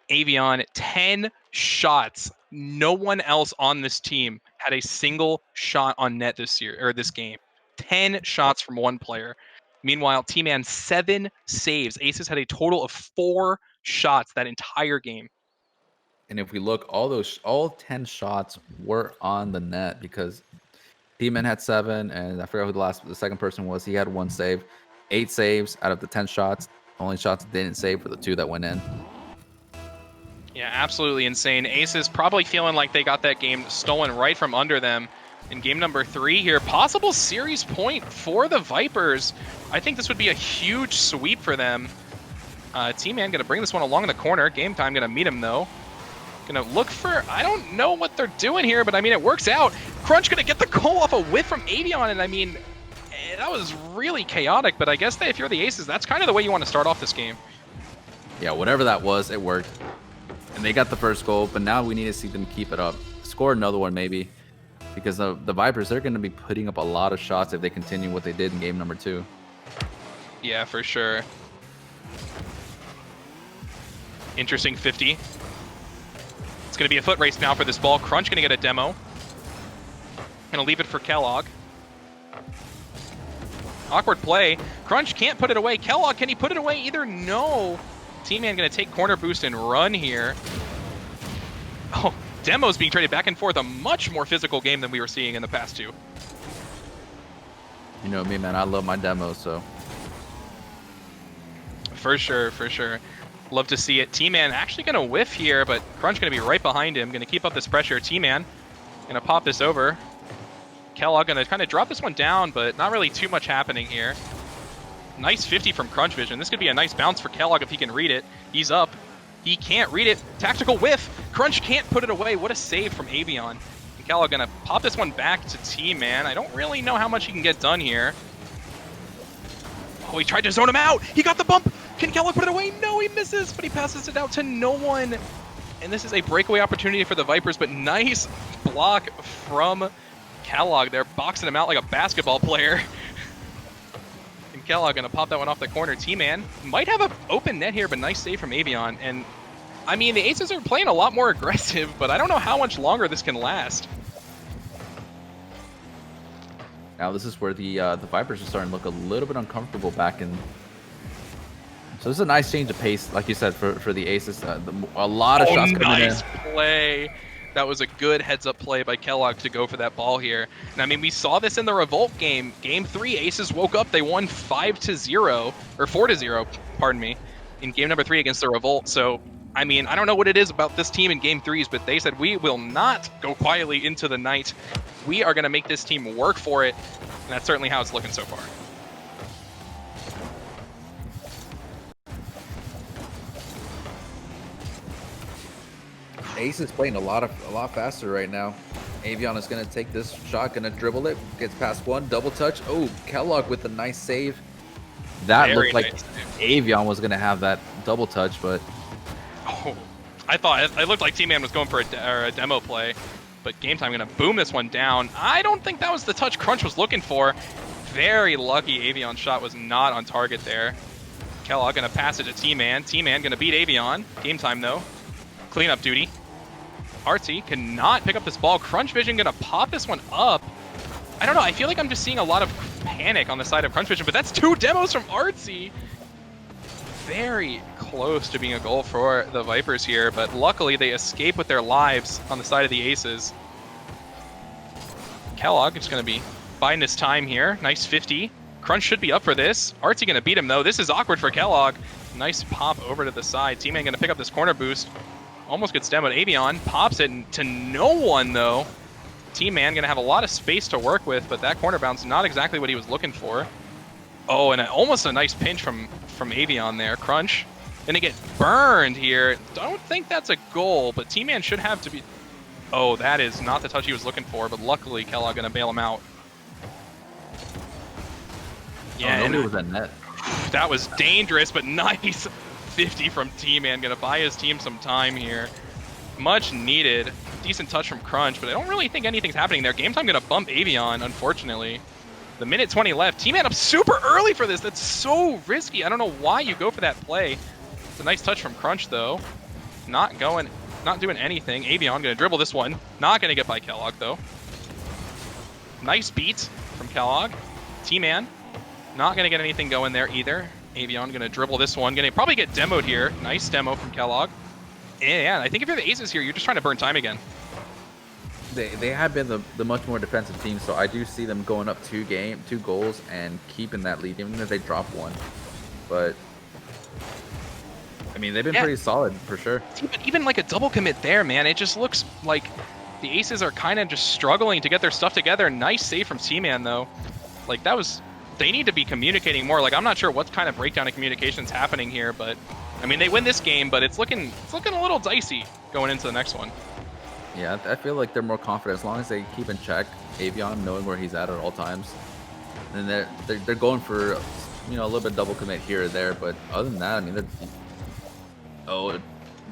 Avion, 10 shots. No one else on this team had a single shot on net this year, or this game. 10 shots from one player. Meanwhile, T-Man, 7 saves. Aces had a total of 4 shots that entire game. And if we look, all 10 shots were on the net because T-Man had 7, and I forgot who the second person was. He had 1 save. 8 saves out of the 10 shots. Only shots they didn't save were the 2 that went in. Yeah, absolutely insane. Aces probably feeling like they got that game stolen right from under them in game number 3 here. Possible series point for the Vipers. I think this would be a huge sweep for them. T-Man going to bring this one along in the corner. Game time going to meet him, though. Going to look for... I don't know what they're doing here, but I mean, it works out. Crunch going to get the goal off a whiff from Avion, and I mean, that was really chaotic, but I guess that if you're the Aces, that's kind of the way you want to start off this game. Yeah, whatever that was, it worked. And they got the first goal, but now we need to see them keep it up. Score another one, maybe. Because the Vipers, they're going to be putting up a lot of shots if they continue what they did in game number 2. Yeah, for sure. Interesting 50. It's going to be a foot race now for this ball. Crunch going to get a demo. Going to leave it for Kellogg. Awkward play. Crunch can't put it away. Kellogg, can he put it away either? No. T-Man going to take corner boost and run here. Oh, Demo's being traded back and forth. A much more physical game than we were seeing in the past 2. You know me, man. I love my demos, so. For sure, for sure. Love to see it. T-Man actually going to whiff here, but Crunch going to be right behind him. Going to keep up this pressure. T-Man going to pop this over. Kellogg going to kind of drop this one down, but not really too much happening here. Nice 50 from Crunch Vision. This could be a nice bounce for Kellogg if he can read it. He's up. He can't read it. Tactical whiff. Crunch can't put it away. What a save from Avion. And Kellogg going to pop this one back to T-Man. I don't really know how much he can get done here. Oh, he tried to zone him out. He got the bump. Can Kellogg put it away? No, he misses, but he passes it out to no one. And this is a breakaway opportunity for the Vipers, but nice block from Kellogg. They're boxing him out like a basketball player. And Kellogg going to pop that one off the corner. T-Man might have an open net here, but nice save from Avion. And, I mean, the Aces are playing a lot more aggressive, but I don't know how much longer this can last. Now this is where the Vipers are starting to look a little bit uncomfortable back in. So this is a nice change of pace, like you said, for the Aces. A lot of shots coming in. Nice play. That was a good heads-up play by Kellogg to go for that ball here. And I mean, we saw this in the Revolt game. Game 3, Aces woke up. They won 5-0, or 4-0, pardon me, in game number 3 against the Revolt. So, I mean, I don't know what it is about this team in game 3s, but they said, we will not go quietly into the night. We are going to make this team work for it. And that's certainly how it's looking so far. Ace is playing a lot faster right now. Avion is going to take this shot, going to dribble it, gets past one, double touch. Oh, Kellogg with a nice save. That Very looked like nice Avion was going to have that double touch, but Oh, I thought it looked like T-Man was going for a demo play, but Game Time going to boom this one down. I don't think that was the touch Crunch was looking for. Very lucky Avion shot was not on target there. Kellogg gonna pass it to T-Man. T-Man gonna beat Avion. Game time though. Cleanup duty. Artsy cannot pick up this ball. Crunch Vision gonna pop this one up. I don't know, I feel like I'm just seeing a lot of panic on the side of Crunch Vision, but that's 2 demos from Artsy. Very close to being a goal for the Vipers here, but luckily they escape with their lives on the side of the Aces. Kellogg is gonna be biding his time here. Nice 50. Crunch should be up for this. Artsy gonna beat him though. This is awkward for Kellogg. Nice pop over to the side. T-Man gonna pick up this corner boost. Almost gets demoed. Avion pops it to no one though. T-Man gonna have a lot of space to work with, but that corner bounce not exactly what he was looking for. Oh, and almost a nice pinch from Avion there. Crunch gonna get burned here. Don't think that's a goal, but T-Man should have to be. Oh, that is not the touch he was looking for, but luckily Kellogg gonna bail him out. Yeah, and it was a net. That was dangerous, but nice 50 from T-Man. Gonna buy his team some time here. Much needed. Decent touch from Crunch, but I don't really think anything's happening there. Game time gonna bump Avion, unfortunately. The minute 20 left. T-Man up super early for this. That's so risky. I don't know why you go for that play. It's a nice touch from Crunch, though. Not doing anything. Avion gonna dribble this one. Not gonna get by Kellogg, though. Nice beat from Kellogg. T-Man not gonna get anything going there either. Avion gonna dribble this one. Gonna probably get demoed here. Nice demo from Kellogg. And I think if you're the Aces here, you're just trying to burn time again. They have been the much more defensive team, so I do see them going up 2 goals and keeping that lead, even if they drop 1. But I mean, they've been pretty solid for sure. But even like a double commit there, man, it just looks like the Aces are kind of just struggling to get their stuff together. Nice save from T-Man though. Like that was, they need to be communicating more. Like I'm not sure what kind of breakdown of communication's happening here, but I mean they win this game, but it's looking a little dicey going into the next one. Yeah, I feel like they're more confident as long as they keep in check Avion, knowing where he's at all times. And they're going for, you know, a little bit double commit here or there, but other than that, I mean,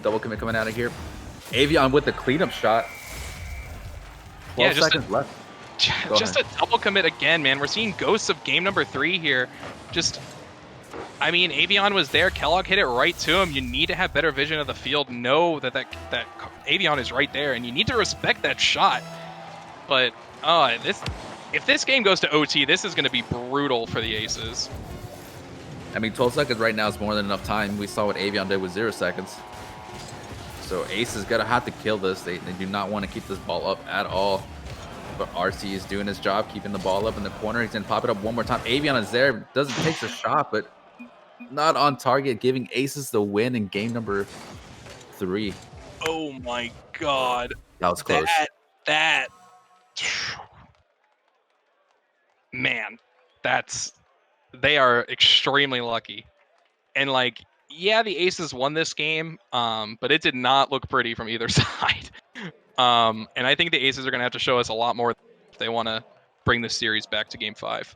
double commit coming out of here. Avion with the cleanup shot. 12 seconds left. Just a double commit again, man. We're seeing ghosts of game number 3 here. I mean, Avion was there. Kellogg hit it right to him. You need to have better vision of the field. Know that Avion is right there, and you need to respect that shot. But if this game goes to OT, this is going to be brutal for the Aces. I mean, 12 seconds right now is more than enough time. We saw what Avion did with 0 seconds. So Ace is going to have to kill this. They do not want to keep this ball up at all. But RC is doing his job, keeping the ball up in the corner. He's going to pop it up one more time. Avion is there. Doesn't take the shot, but not on target, giving Aces the win in game number 3. Oh my god. That was close. Man, they are extremely lucky. And like, yeah, the Aces won this game, but it did not look pretty from either side. And I think the Aces are going to have to show us a lot more if they want to bring this series back to game 5.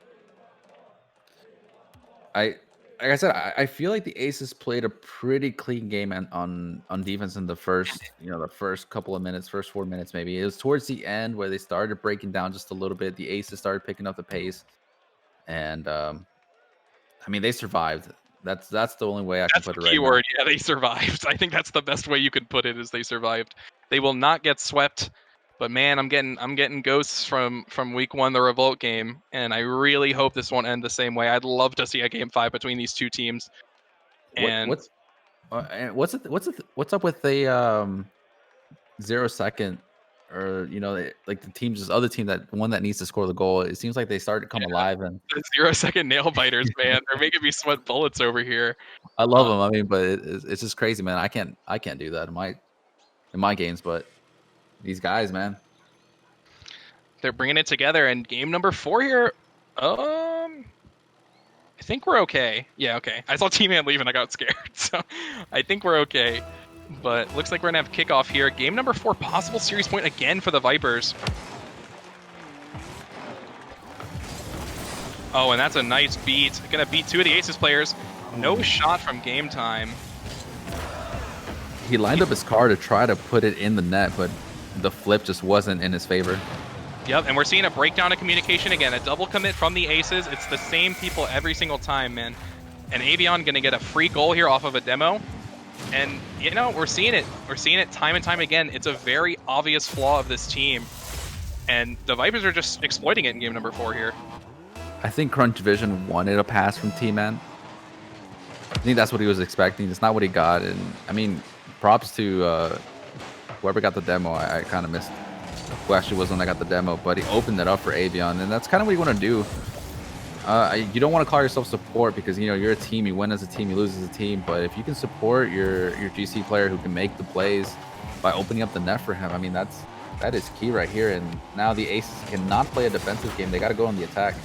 Like I said, I feel like the Aces played a pretty clean game on defense in the first couple of minutes, first 4 minutes maybe. It was towards the end where they started breaking down just a little bit. The Aces started picking up the pace, and I mean they survived. That's the only way I can put it right now. Keyword, yeah, they survived. I think that's the best way you could put it, is they survived. They will not get swept. But man, I'm getting ghosts from week 1, the Revolt game, and I really hope this won't end the same way. I'd love to see a game 5 between these 2 teams. And what's up with the 0 second, or like the other team that needs to score the goal? It seems like they started to come alive, and the 0 second nail biters, man, they're making me sweat bullets over here. I love them. I mean, but it's just crazy, man. I can't do that in my games, but these guys, man, they're bringing it together. And game number 4 here, I think we're okay. Yeah, okay. I saw T-Man leave and I got scared, so I think we're okay. But looks like we're gonna have kickoff here. Game number 4, possible series point again for the Vipers. Oh, and that's a nice beat. Gonna beat 2 of the Aces players. No shot from game time. He lined up his car to try to put it in the net, but the flip just wasn't in his favor. Yep, and we're seeing a breakdown of communication again. A double commit from the Aces. It's the same people every single time, man. And Avion going to get a free goal here off of a demo. And, you know, we're seeing it. We're seeing it time and time again. It's a very obvious flaw of this team. And the Vipers are just exploiting it in game number 4 here. I think Crunch Vision wanted a pass from T-Man. I think that's what he was expecting. It's not what he got. And, I mean, props to whoever got the demo. I kind of missed who actually was when I got the demo. But he opened it up for Avion. And that's kind of what you want to do. You don't want to call yourself support because, you know, you're a team. You win as a team. You lose as a team. But if you can support your GC player who can make the plays by opening up the net for him, I mean, that is key right here. And now the Aces cannot play a defensive game. They got to go on the attack.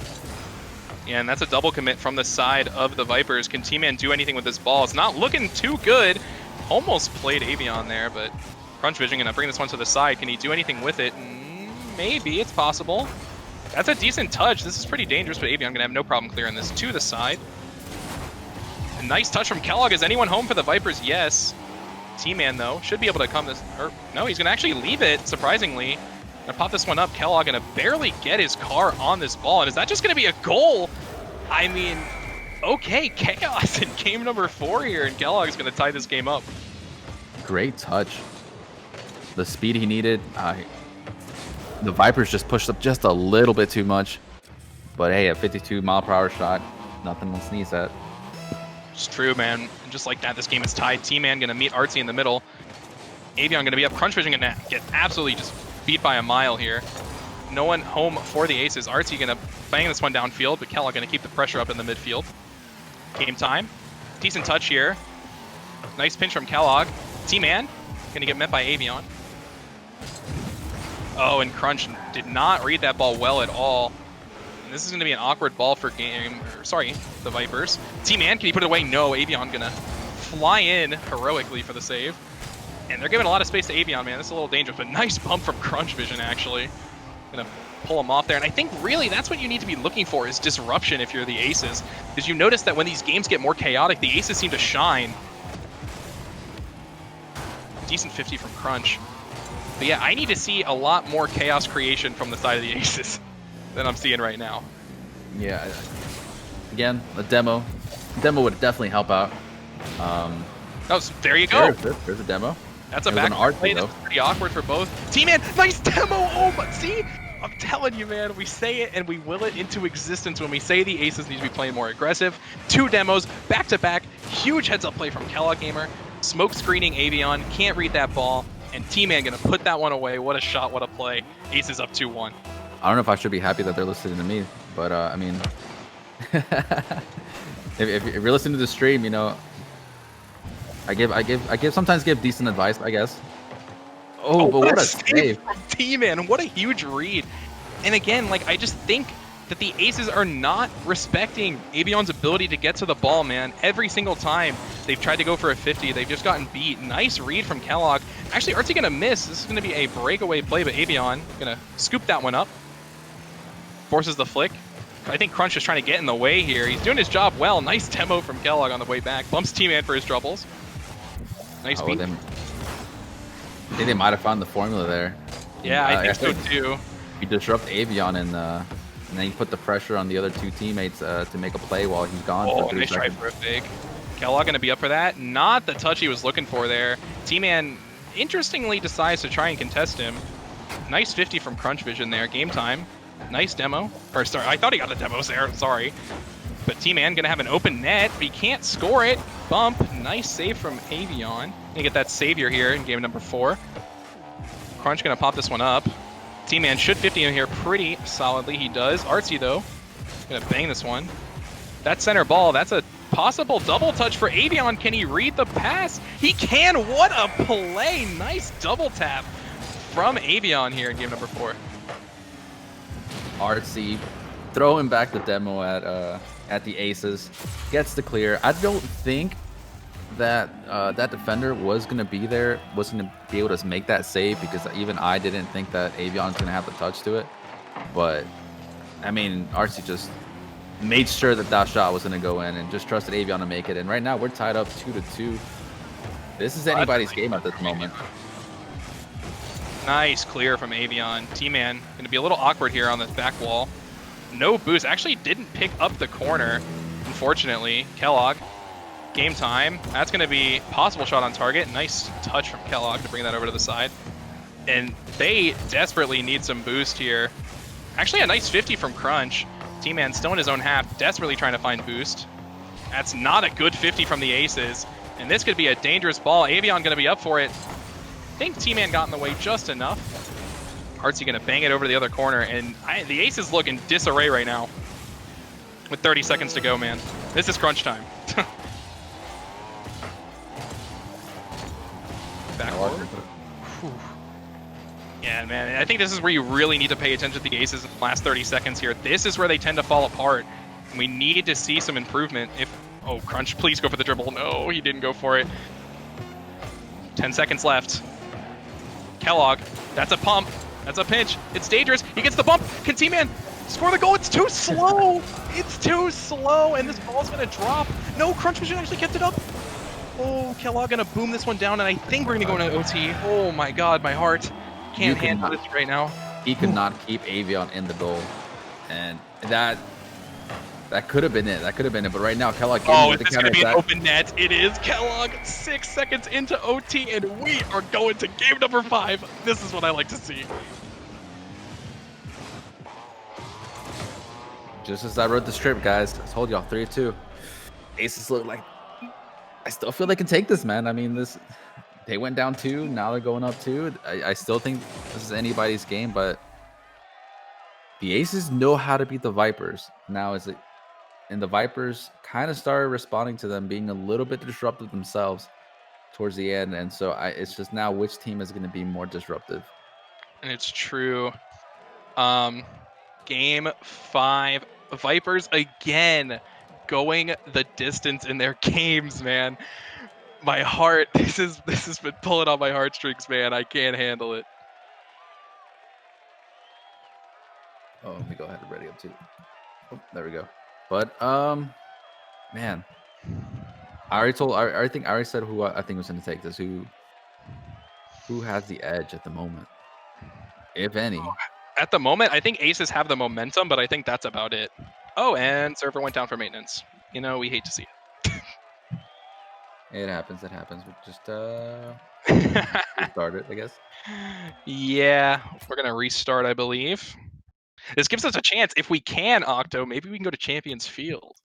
Yeah, and that's a double commit from the side of the Vipers. Can T-Man do anything with this ball? It's not looking too good. Almost played Avion there, but Crunch Vision going to bring this one to the side. Can he do anything with it? Maybe. It's possible. That's a decent touch. This is pretty dangerous, but Avion going to have no problem clearing this to the side. A nice touch from Kellogg. Is anyone home for the Vipers? Yes. T-Man, though, should be able to come this... Or, no, he's going to actually leave it, surprisingly. Gonna pop this one up. Kellogg gonna barely get his car on this ball. And is that just gonna be a goal? I mean, okay, chaos in game number 4 here, and Kellogg's gonna tie this game up. Great touch. The speed he needed. The Vipers just pushed up just a little bit too much. But hey, a 52-mile-per-hour shot, nothing to sneeze at. It's true, man. And just like that, this game is tied. T-Man gonna meet Artsy in the middle. Avion gonna be up. Crunch Vision gonna get absolutely just beat by a mile here. No one home for the Aces. Artsy gonna bang this one downfield, but Kellogg gonna keep the pressure up in the midfield. Game time. Decent touch here. Nice pinch from Kellogg. T-Man gonna get met by Avion. Oh, and Crunch did not read that ball well at all. And this is gonna be an awkward ball for the Vipers. T-Man, can he put it away? No, Avion gonna fly in heroically for the save. And they're giving a lot of space to Avion, man. This is a little dangerous, but nice bump from Crunch Vision, actually. Gonna pull him off there. And I think really that's what you need to be looking for is disruption if you're the Aces. Because you notice that when these games get more chaotic, the Aces seem to shine. Decent 50 from Crunch. But yeah, I need to see a lot more chaos creation from the side of the Aces than I'm seeing right now. Yeah. Again, a demo. Demo would definitely help out. There you go. There's a demo. That's a back play. That's pretty awkward for both. T-Man, nice demo. Oh, but see, I'm telling you, man, we say it and we will it into existence when we say the Aces need to be playing more aggressive. 2 demos, back to back. Huge heads-up play from Kellogg Gamer. Smoke screening Avion, can't read that ball, and T-Man gonna put that one away. What a shot, what a play. Aces up 2-1. I don't know if I should be happy that they're listening to me, but I mean, if you're listening to the stream, you know, I sometimes give decent advice, I guess. Oh, but what a save from T-Man. What a huge read. And again, like, I just think that the Aces are not respecting Avion's ability to get to the ball, man. Every single time they've tried to go for a 50, they've just gotten beat. Nice read from Kellogg. Actually, Artsy gonna miss. This is gonna be a breakaway play, but Avion gonna scoop that one up. Forces the flick. I think Crunch is trying to get in the way here. He's doing his job well. Nice demo from Kellogg on the way back. Bumps T-Man for his troubles. Nice beat. I think they might have found the formula there. Yeah, I think so too. You disrupt Avion and then you put the pressure on the other 2 teammates to make a play while he's gone. Oh, nice try for a fake. Kellogg gonna be up for that. Not the touch he was looking for there. T-Man interestingly decides to try and contest him. Nice 50 from Crunch Vision there. Game time. Nice demo. Or sorry, I thought he got the demos there. Sorry. But T-Man gonna have an open net, but he can't score it. Bump. Nice save from Avion. Gonna get that savior here in game number 4. Crunch gonna pop this one up. T-Man should 50 him here pretty solidly. He does. Artsy, though, gonna bang this one. That center ball, that's a possible double touch for Avion. Can he read the pass? He can. What a play. Nice double tap from Avion here in game number 4. Artsy throwing back the demo at the Aces. Gets the clear. I don't think that that defender was going to be there, was going to be able to make that save, because even I didn't think that Avion's going to have the touch to it. But, I mean, Artsy just made sure that that shot was going to go in and just trusted Avion to make it. And right now, we're tied up 2-2. This is anybody's game at this moment. Nice clear from Avion. T-Man going to be a little awkward here on this back wall. No boost. Actually didn't pick up the corner. unfortunately. Kellogg, game time. That's going to be possible shot on target. Nice touch from Kellogg to bring that over to the side. And they desperately need some boost here. Actually, a nice 50 from Crunch. T-Man still in his own half, desperately trying to find boost. That's not a good 50 from the Aces. And this could be a dangerous ball. Avion going to be up for it. I think T-Man got in the way just enough. Artsy going to bang it over to the other corner. And the Aces look in disarray right now. With 30 seconds to go, man. This is crunch time. Back forward. Whew. Yeah, man, I think this is where you really need to pay attention to the Aces in the last 30 seconds here. This is where they tend to fall apart. And we need to see some improvement. Oh, Crunch, please go for the dribble. No, he didn't go for it. 10 seconds left. Kellogg, that's a pump. That's a pinch. It's dangerous. He gets the bump. Can T-Man score the goal? It's too slow. It's too slow, and this ball's going to drop. No, Crunch Vision actually kept it up. Oh, Kellogg going to boom this one down, and I think we're going to go into OT. Oh, my God, my heart. Can't handle this right now. He could not keep Avion in the goal, and that could have been it. That could have been it. But right now, Kellogg. Oh, is this going to be an open net? It is. Kellogg, 6 seconds into OT, and we are going to game number 5. This is what I like to see. Just as I wrote the script, guys, I told y'all 3-2. Aces look like I still feel they can take this, man. I mean, they went down 2, now they're going up 2. I still think this is anybody's game, but the Aces know how to beat the Vipers. Now and the Vipers kind of started responding to them being a little bit disruptive themselves towards the end, and so it's just now which team is going to be more disruptive. And it's true. Game 5, Vipers again going the distance in their games, man. My heart, this has been pulling on my heartstrings, man. I can't handle it. Oh, let me go ahead and ready up too. Oh, there we go. But man, I think I already said who I think was going to take this. Who has the edge at the moment, if any? At the moment, I think Aces have the momentum, but I think that's about it. Oh, and server went down for maintenance. You know, we hate to see it. It happens. It happens. We just restart it, I guess. Yeah, we're gonna restart, I believe. This gives us a chance, if we can, Octo, maybe we can go to Champions Field.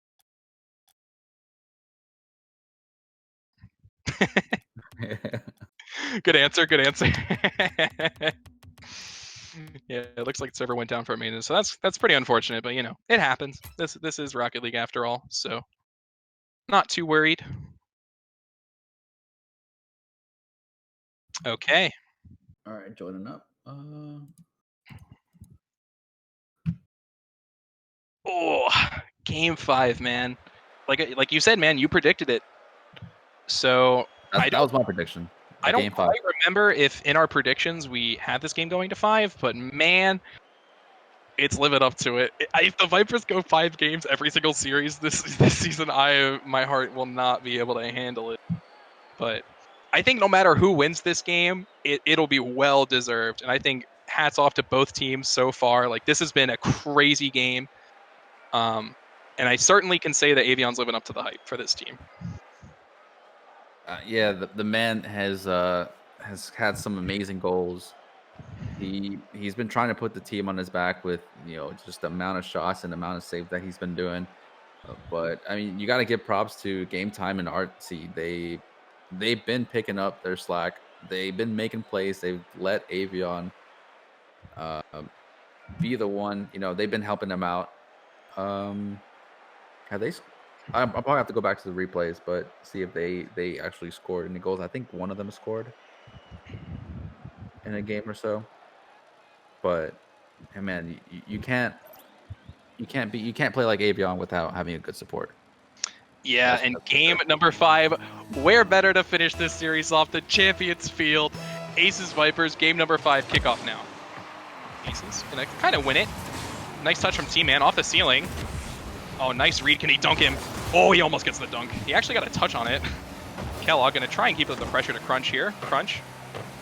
Good answer, good answer. Yeah, it looks like the server went down for maintenance, so that's pretty unfortunate, but you know, it happens. This is Rocket League after all, so not too worried. Okay. All right, joining up. Oh, game 5, man. Like you said, man, you predicted it. So that was my prediction. I don't quite remember if in our predictions we had this game going to 5, but man, it's living up to it. If the Vipers go 5 games every single series this season, my heart will not be able to handle it. But I think no matter who wins this game, it'll be well deserved. And I think hats off to both teams so far. Like, this has been a crazy game. And I certainly can say that Avion's living up to the hype for this team. Yeah, the man has had some amazing goals. He's been trying to put the team on his back with, you know, just the amount of shots and the amount of saves that he's been doing. But I mean, you got to give props to Game Time and Artsy. They've been picking up their slack. They've been making plays. They've let Avion be the one. You know, they've been helping them out. Have they? I'll probably have to go back to the replays, but see if they actually scored any goals. I think one of them scored in a game or so. But hey, man, you can't play like Avion without having a good support. Yeah, and game number 5, where better to finish this series off than Champions Field? Aces Vipers, game number 5, kickoff now. Aces gonna kind of win it. Nice touch from T-Man off the ceiling. Oh, nice read. Can he dunk him? Oh, he almost gets the dunk. He actually got a touch on it. Kellogg gonna try and keep up the pressure to Crunch here. Crunch,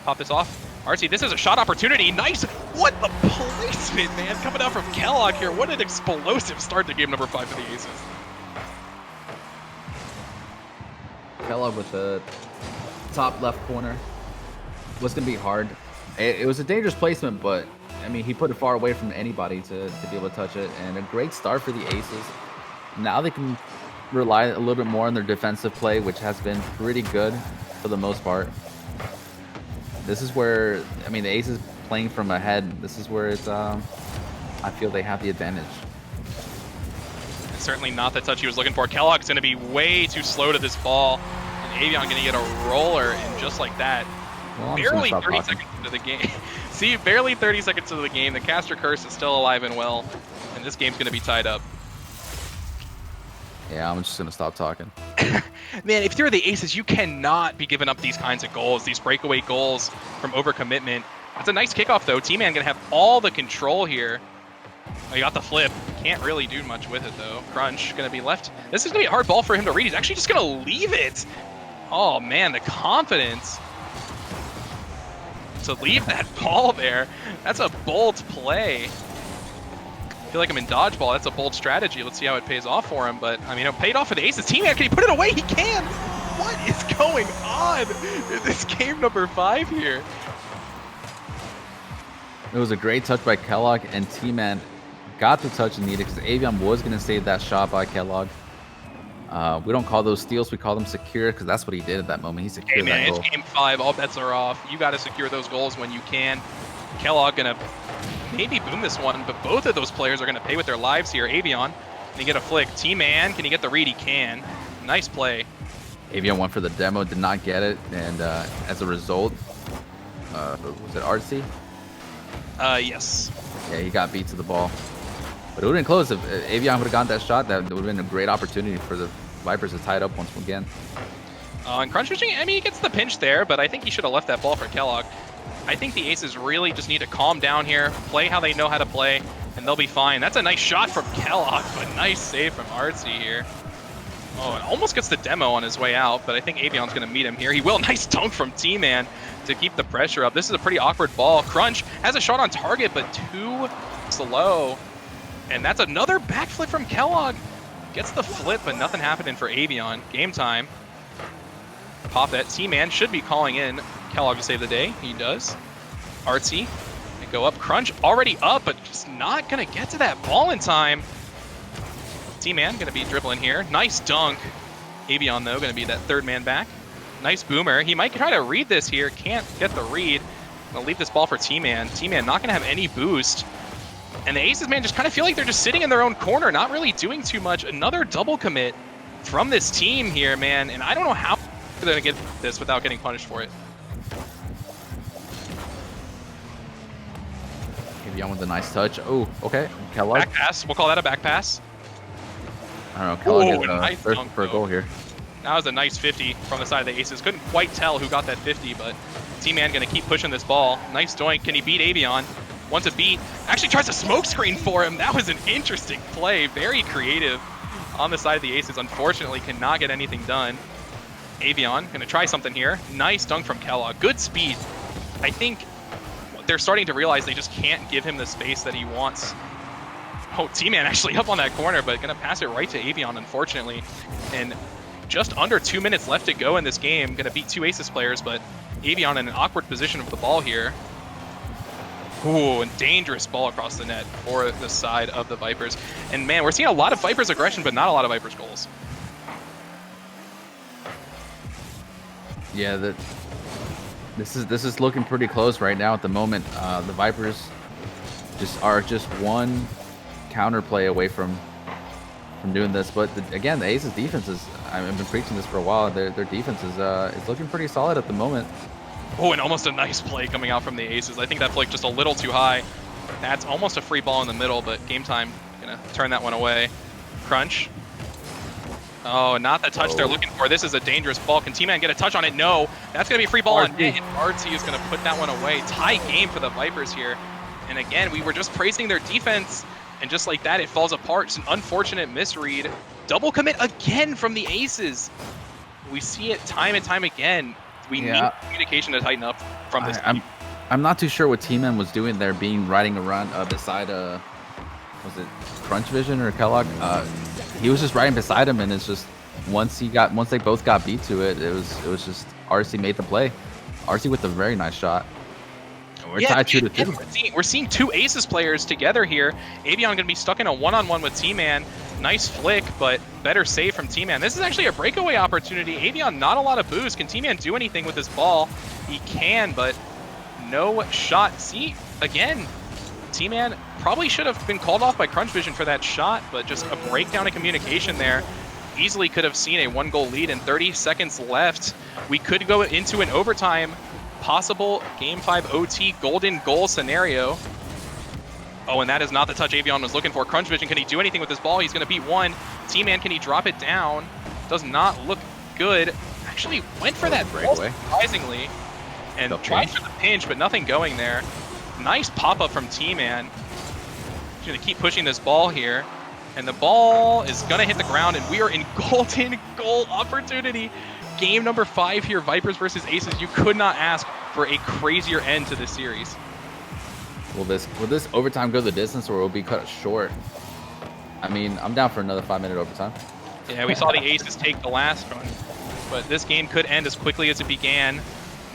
pop this off. RC, this is a shot opportunity. Nice. What the placement, man, coming out from Kellogg here. What an explosive start to game number 5 for the Aces. Kellogg with the top left corner was going to be hard. It was a dangerous placement, but I mean, he put it far away from anybody to be able to touch it. And a great start for the Aces. Now they can rely a little bit more on their defensive play, which has been pretty good for the most part. This is where, I mean, the Aces playing from ahead, this is where it's, I feel they have the advantage. Certainly not the touch he was looking for. Kellogg's going to be way too slow to this ball. And Avion going to get a roller, and just like that, Well, barely 30 seconds into the game. See, barely 30 seconds into the game. The caster curse is still alive and well, and this game's going to be tied up. Yeah, I'm just going to stop talking. Man, if you're the Aces, you cannot be giving up these kinds of goals, these breakaway goals from overcommitment. That's a nice kickoff, though. T-Man going to have all the control here. Oh, you got the flip. Can't really do much with it, though. Crunch going to be left. This is going to be a hard ball for him to read. He's actually just going to leave it. Oh, man, the confidence to leave that ball there. That's a bold play. I feel like I'm in dodgeball. That's a bold strategy. Let's see how it pays off for him. But, I mean, it paid off for the Aces. T-Man, can he put it away? He can! What is going on in this game number 5 here? It was a great touch by Kellogg, and T-Man got the touch he needed because Avion was going to save that shot by Kellogg. We don't call those steals, we call them secure, because that's what he did at that moment. He secured that goal. It's game 5. All bets are off. You got to secure those goals when you can. Kellogg going to maybe boom this one, but both of those players are going to pay with their lives here. Avion, can he get a flick? T-Man, can he get the read? He can. Nice play. Avion went for the demo, did not get it, and as a result, was it Artsy? Yes. Yeah, he got beat to the ball. But it would have been close. If Avion would have gotten that shot, that would have been a great opportunity for the Vipers to tie it up once again. And Crunch Fishing, I mean, he gets the pinch there, but I think he should have left that ball for Kellogg. I think the Aces really just need to calm down here, play how they know how to play, and they'll be fine. That's a nice shot from Kellogg, but nice save from Artsy here. Oh, it almost gets the demo on his way out, but I think Avion's going to meet him here. He will. Nice dunk from T-Man to keep the pressure up. This is a pretty awkward ball. Crunch has a shot on target, but too slow. And that's another backflip from Kellogg. Gets the flip, but nothing happening for Avion. Game time. Pop that. T-Man should be calling in Kellogg to save the day. He does. Artsy. They go up. Crunch already up, but just not going to get to that ball in time. T-Man going to be dribbling here. Nice dunk. Avion, though, going to be that third man back. Nice boomer. He might try to read this here. Can't get the read. Going to leave this ball for T-Man. T-Man not going to have any boost. And the Aces, man, just kind of feel like they're just sitting in their own corner, not really doing too much. Another double commit from this team here, man. And I don't know how they're going to get this without getting punished for it. Avion with a nice touch. Oh, okay. Kellogg. Back pass. We'll call that a back pass. I don't know. Kellogg Ooh, is nice third dunk, for a though. goal here. That was a nice 50 from the side of the Aces. Couldn't quite tell who got that 50, but T-Man going to keep pushing this ball. Nice doink. Can he beat Avion? Wants a beat. Actually tries a smoke screen for him. That was an interesting play. Very creative on the side of the Aces. Unfortunately, cannot get anything done. Avion going to try something here. Nice dunk from Kellogg. Good speed. I think they're starting to realize they just can't give him the space that he wants. Oh, T-Man actually up on that corner, but going to pass it right to Avion, unfortunately. And just under 2 minutes left to go in this game. Going to beat two Aces players, but Avion in an awkward position with the ball here. Ooh, and dangerous ball across the net for the side of the Vipers. And man, we're seeing a lot of Vipers aggression, but not a lot of Vipers goals. Yeah, this is looking pretty close right now at the moment. The Vipers are just one counterplay away from doing this. But again, the Aces defense is, I've been preaching this for a while, their defense is looking pretty solid at the moment. Oh, and almost a nice play coming out from the Aces. I think that flick just a little too high. That's almost a free ball in the middle, but game time gonna turn that one away. Crunch. Oh, not the touch they're looking for. This is a dangerous ball. Can T-Man get a touch on it? No. That's gonna be a free ball on net. RT is gonna put that one away. Tie game for the Vipers here. And again, we were just praising their defense, and just like that, it falls apart. It's an unfortunate misread. Double commit again from the Aces. We see it time and time again. We need communication to tighten up from this team. I'm not too sure what T-Man was doing there, riding around beside was it Crunch Vision or Kellogg? He was just riding beside him, and it's just once they both got beat to it, it was just RC made the play. RC with a very nice shot. We're tied 2-2. We're seeing two Aces players together here. Avion going to be stuck in a one-on-one with T-Man. Nice flick, but better save from T-Man. This is actually a breakaway opportunity. Avion, not a lot of boost. Can T-Man do anything with this ball? He can, but no shot. See, again, T-Man probably should have been called off by Crunch Vision for that shot, but just a breakdown in communication there. Easily could have seen a 1-goal lead in 30 seconds left. We could go into an overtime, possible Game 5 OT golden goal scenario. Oh, and that is not the touch Avion was looking for. Crunch Vision, can he do anything with this ball? He's going to beat one. T-Man, can he drop it down? Does not look good. Actually went for that breakaway, surprisingly. And tried for the pinch, but nothing going there. Nice pop-up from T-Man. He's going to keep pushing this ball here. And the ball is going to hit the ground, and we are in golden goal opportunity. Game number 5 here, Vipers versus Aces. You could not ask for a crazier end to this series. Will this overtime go the distance, or will it be cut short? I mean, I'm down for another 5-minute overtime. Yeah, we saw the Aces take the last one, but this game could end as quickly as it began.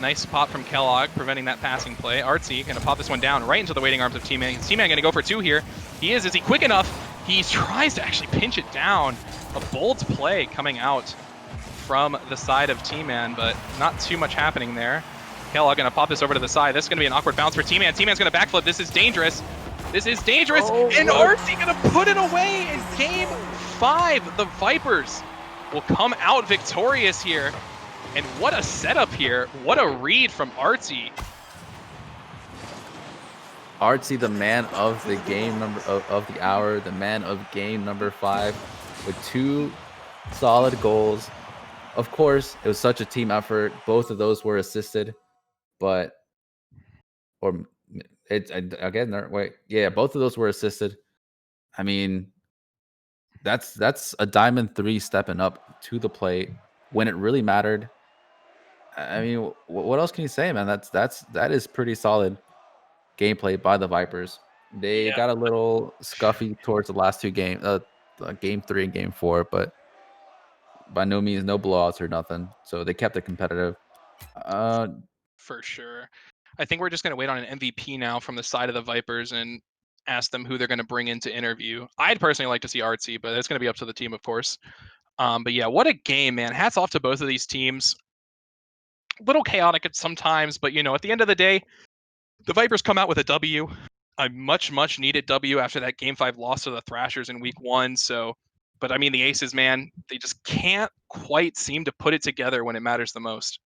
Nice pop from Kellogg, preventing that passing play. Artsy going to pop this one down right into the waiting arms of T-Man. T-Man going to go for 2 here. Is he quick enough? He tries to actually pinch it down. A bold play coming out from the side of T-Man, but not too much happening there. Kellogg going to pop this over to the side. This is going to be an awkward bounce for T-Man. T-Man's going to backflip. This is dangerous. This is dangerous. And Artsy going to put it away in Game 5. The Vipers will come out victorious here. And what a setup here. What a read from Artsy. Artsy, the man of the game of the hour, the man of game number 5 with 2 solid goals. Of course, it was such a team effort. Both of those were assisted, but both of those were assisted. I mean, that's a Diamond 3 stepping up to the plate when it really mattered. I mean, what else can you say, man? That is pretty solid gameplay by the Vipers. They got a little scuffy towards the last 2 games, Game 3 and Game 4, but by no means no blowouts or nothing. So they kept it competitive. For sure. I think we're just going to wait on an MVP now from the side of the Vipers and ask them who they're going to bring in to interview. I'd personally like to see Artsy, but it's going to be up to the team, of course. But yeah, what a game, man. Hats off to both of these teams. A little chaotic at sometimes, but at the end of the day, the Vipers come out with a W. A much needed W after that Game 5 loss to the Thrashers in Week 1. So, but I mean, the Aces, man, they just can't quite seem to put it together when it matters the most.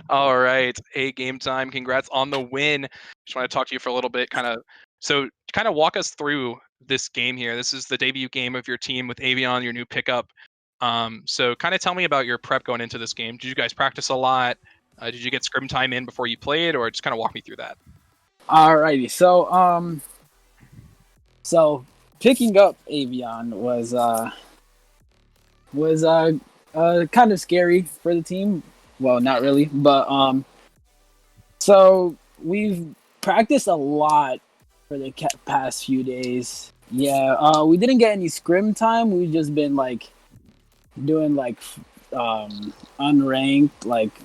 All right, game time. Congrats on the win. Just want to talk to you for a little bit, kind of walk us through this game here. This is the debut game of your team with Avion, your new pickup. So kind of tell me about your prep going into this game. Did you guys practice a lot? Did you get scrim time in before you played, or just kind of walk me through that? Alrighty, so picking up Avion was kind of scary for the team. Well, not really, but so we've practiced a lot for the past few days. Yeah, we didn't get any scrim time. We've just been doing unranked,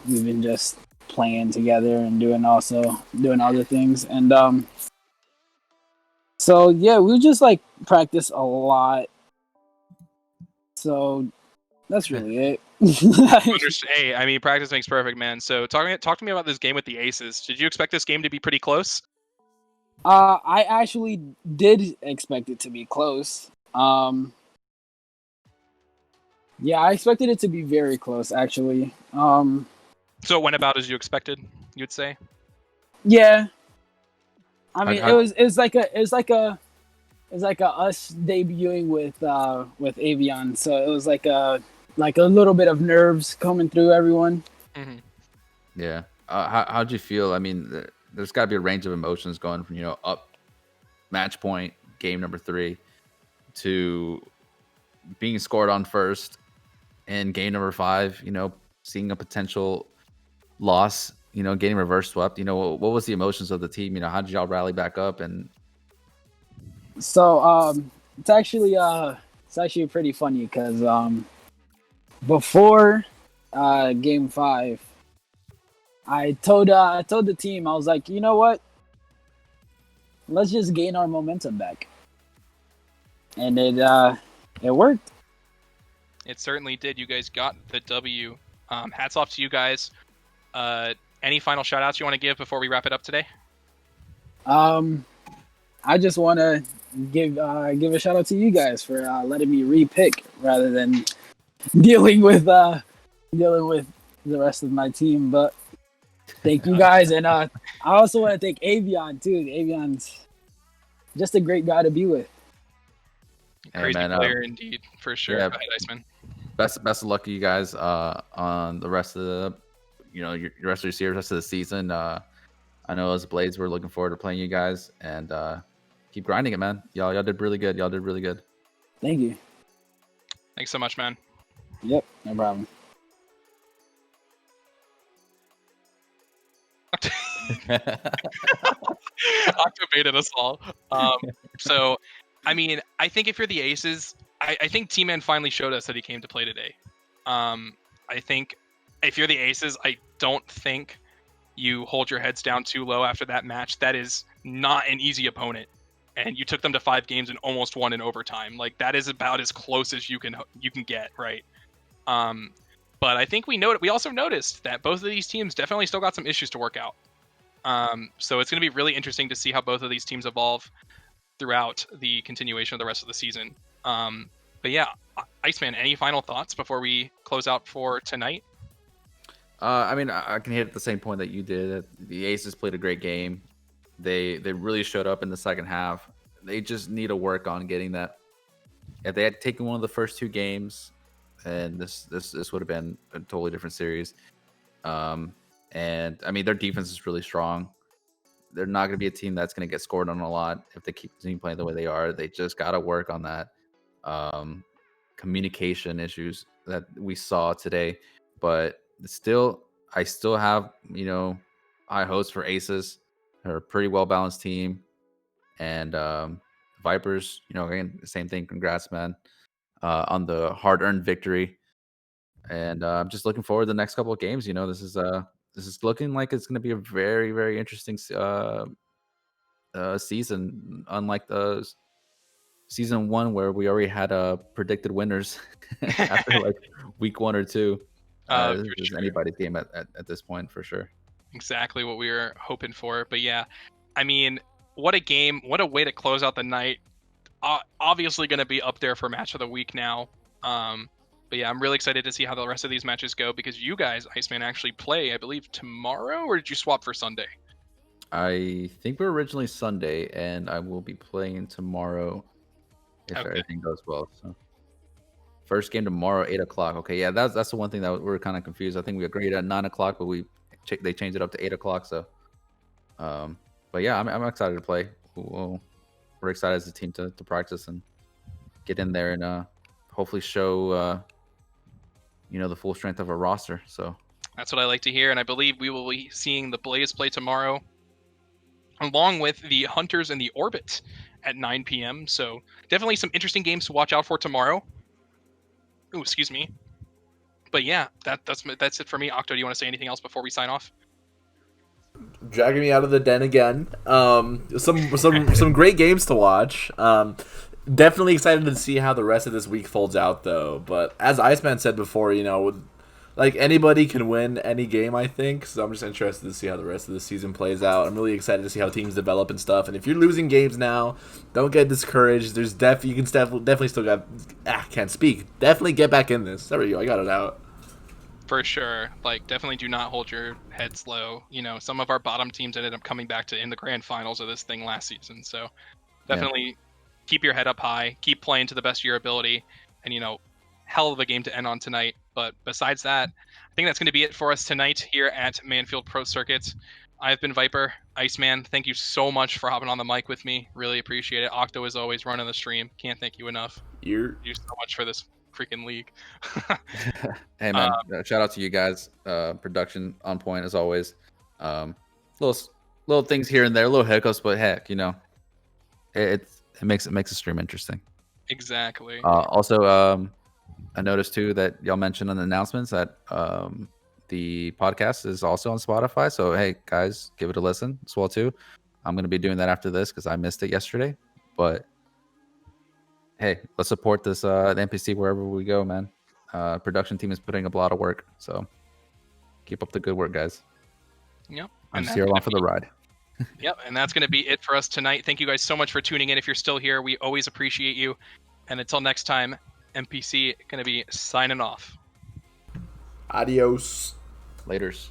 we've been just playing together and doing other things. And so yeah, we just practice a lot. So that's really it. Hey, I mean, practice makes perfect, man. So talk to me about this game with the Aces. Did you expect this game to be pretty close? I actually did expect it to be close. Yeah, I expected it to be very close, actually. So it went about as you expected, you'd say? Yeah. I mean, it was like a us debuting with Avion, so it was like a little bit of nerves coming through everyone. Mm-hmm. Yeah. How'd you feel? I mean, there's got to be a range of emotions going from up match point, game number 3, to being scored on first, and game number 5. Seeing a potential loss getting reverse swept. What was the emotions of the team? How did y'all rally back up? And So it's actually pretty funny because before game 5, I told the team, I was like, you know what? Let's just gain our momentum back, and it worked. It certainly did. You guys got the W. Hats off to you guys. Any final shout outs you want to give before we wrap it up today? I just want to give a shout out to you guys for letting me re-pick rather than dealing with the rest of my team. But thank you guys, and I also want to thank Avion too. Avion's just a great guy to be with. Crazy man, player indeed, for sure. yeah. Go ahead, Iceman. best of luck to you guys on the rest of the your rest of your series, rest of the season. I know as Blades, we're looking forward to playing you guys, and keep grinding it, man. Y'all did really good. Thank you. Thanks so much, man. Yep, no problem. Activated us all. So, I mean, I think if you're the Aces, I think T-Man finally showed us that he came to play today. I think if you're the Aces, I don't think you hold your heads down too low after that match. That is not an easy opponent, and you took them to 5 games and almost won in overtime. Like, that is about as close as you can get, right? But I think we also noticed that both of these teams definitely still got some issues to work out. So it's going to be really interesting to see how both of these teams evolve throughout the continuation of the rest of the season. But yeah, Iceman, any final thoughts before we close out for tonight? I mean, I can hit at the same point that you did. The Aces played a great game. They really showed up in the second half. They just need to work on getting that. If they had taken one of the first 2 games, and this would have been a totally different series. And I mean, their defense is really strong. They're not going to be a team that's going to get scored on a lot if they keep playing the way they are. They just got to work on that communication issues that we saw today. But still, I still have high hopes for Aces. They're a pretty well balanced team, and Vipers. Again, same thing. Congrats, man, on the hard earned victory. And I'm just looking forward to the next couple of games. This is looking like it's going to be a very, very interesting season. Unlike the season 1 where we already had predicted winners after like week 1 or 2. This is Sure. anybody's game at this point for sure. Exactly what we were hoping for. But yeah, I mean, what a game! What a way to close out the night. Obviously going to be up there for match of the week now. But yeah, I'm really excited to see how the rest of these matches go, because you guys, Iceman, actually play, I believe, tomorrow, or did you swap for Sunday? I think we're originally Sunday, and I will be playing tomorrow if everything goes well. So, first game tomorrow, 8 o'clock. Okay, yeah, that's the one thing that we're kind of confused. I think we agreed at 9 o'clock, but they changed it up to 8 o'clock. So, but yeah, I'm excited to play. We're excited as a team to practice and get in there and hopefully show the full strength of our roster. So that's what I like to hear, and I believe we will be seeing the Blaze play tomorrow, along with the Hunters and the Orbit at 9 p.m. So definitely some interesting games to watch out for tomorrow. Ooh, excuse me. But yeah, that's it for me. Octo, do you want to say anything else before we sign off? Dragging me out of the den again. Some great games to watch. Definitely excited to see how the rest of this week folds out, though. But as Iceman said before, like anybody can win any game, I think. So I'm just interested to see how the rest of the season plays out. I'm really excited to see how teams develop and stuff. And if you're losing games now, don't get discouraged. There's you can definitely still got can't speak. Definitely get back in this. There we go. I got it out. For sure. Like, definitely do not hold your heads low. Some of our bottom teams ended up coming back in the grand finals of this thing last season. So definitely keep your head up high, keep playing to the best of your ability, and hell of a game to end on tonight. But besides that, I think that's going to be it for us tonight here at Manfield Pro Circuit. I've been Viper. Iceman, thank you so much for hopping on the mic with me. Really appreciate it. Octo, is always, running the stream. Can't thank you enough. Thank you so much for this freaking league. Hey man, shout out to you guys. Production on point as always. Little little things here and there, little hiccups, but heck, it makes the stream interesting. Exactly. Also, I noticed too that y'all mentioned on the announcements that the podcast is also on Spotify. So hey, guys, give it a listen as well too. I'm gonna be doing that after this because I missed it yesterday. But hey, let's support this the MPC wherever we go, man. Production team is putting up a lot of work, so keep up the good work, guys. Yep. I'm And just here along for the ride. Yep, and that's going to be it for us tonight. Thank you guys so much for tuning in. If you're still here, we always appreciate you. And until next time, MPC going to be signing off. Adios. Laters.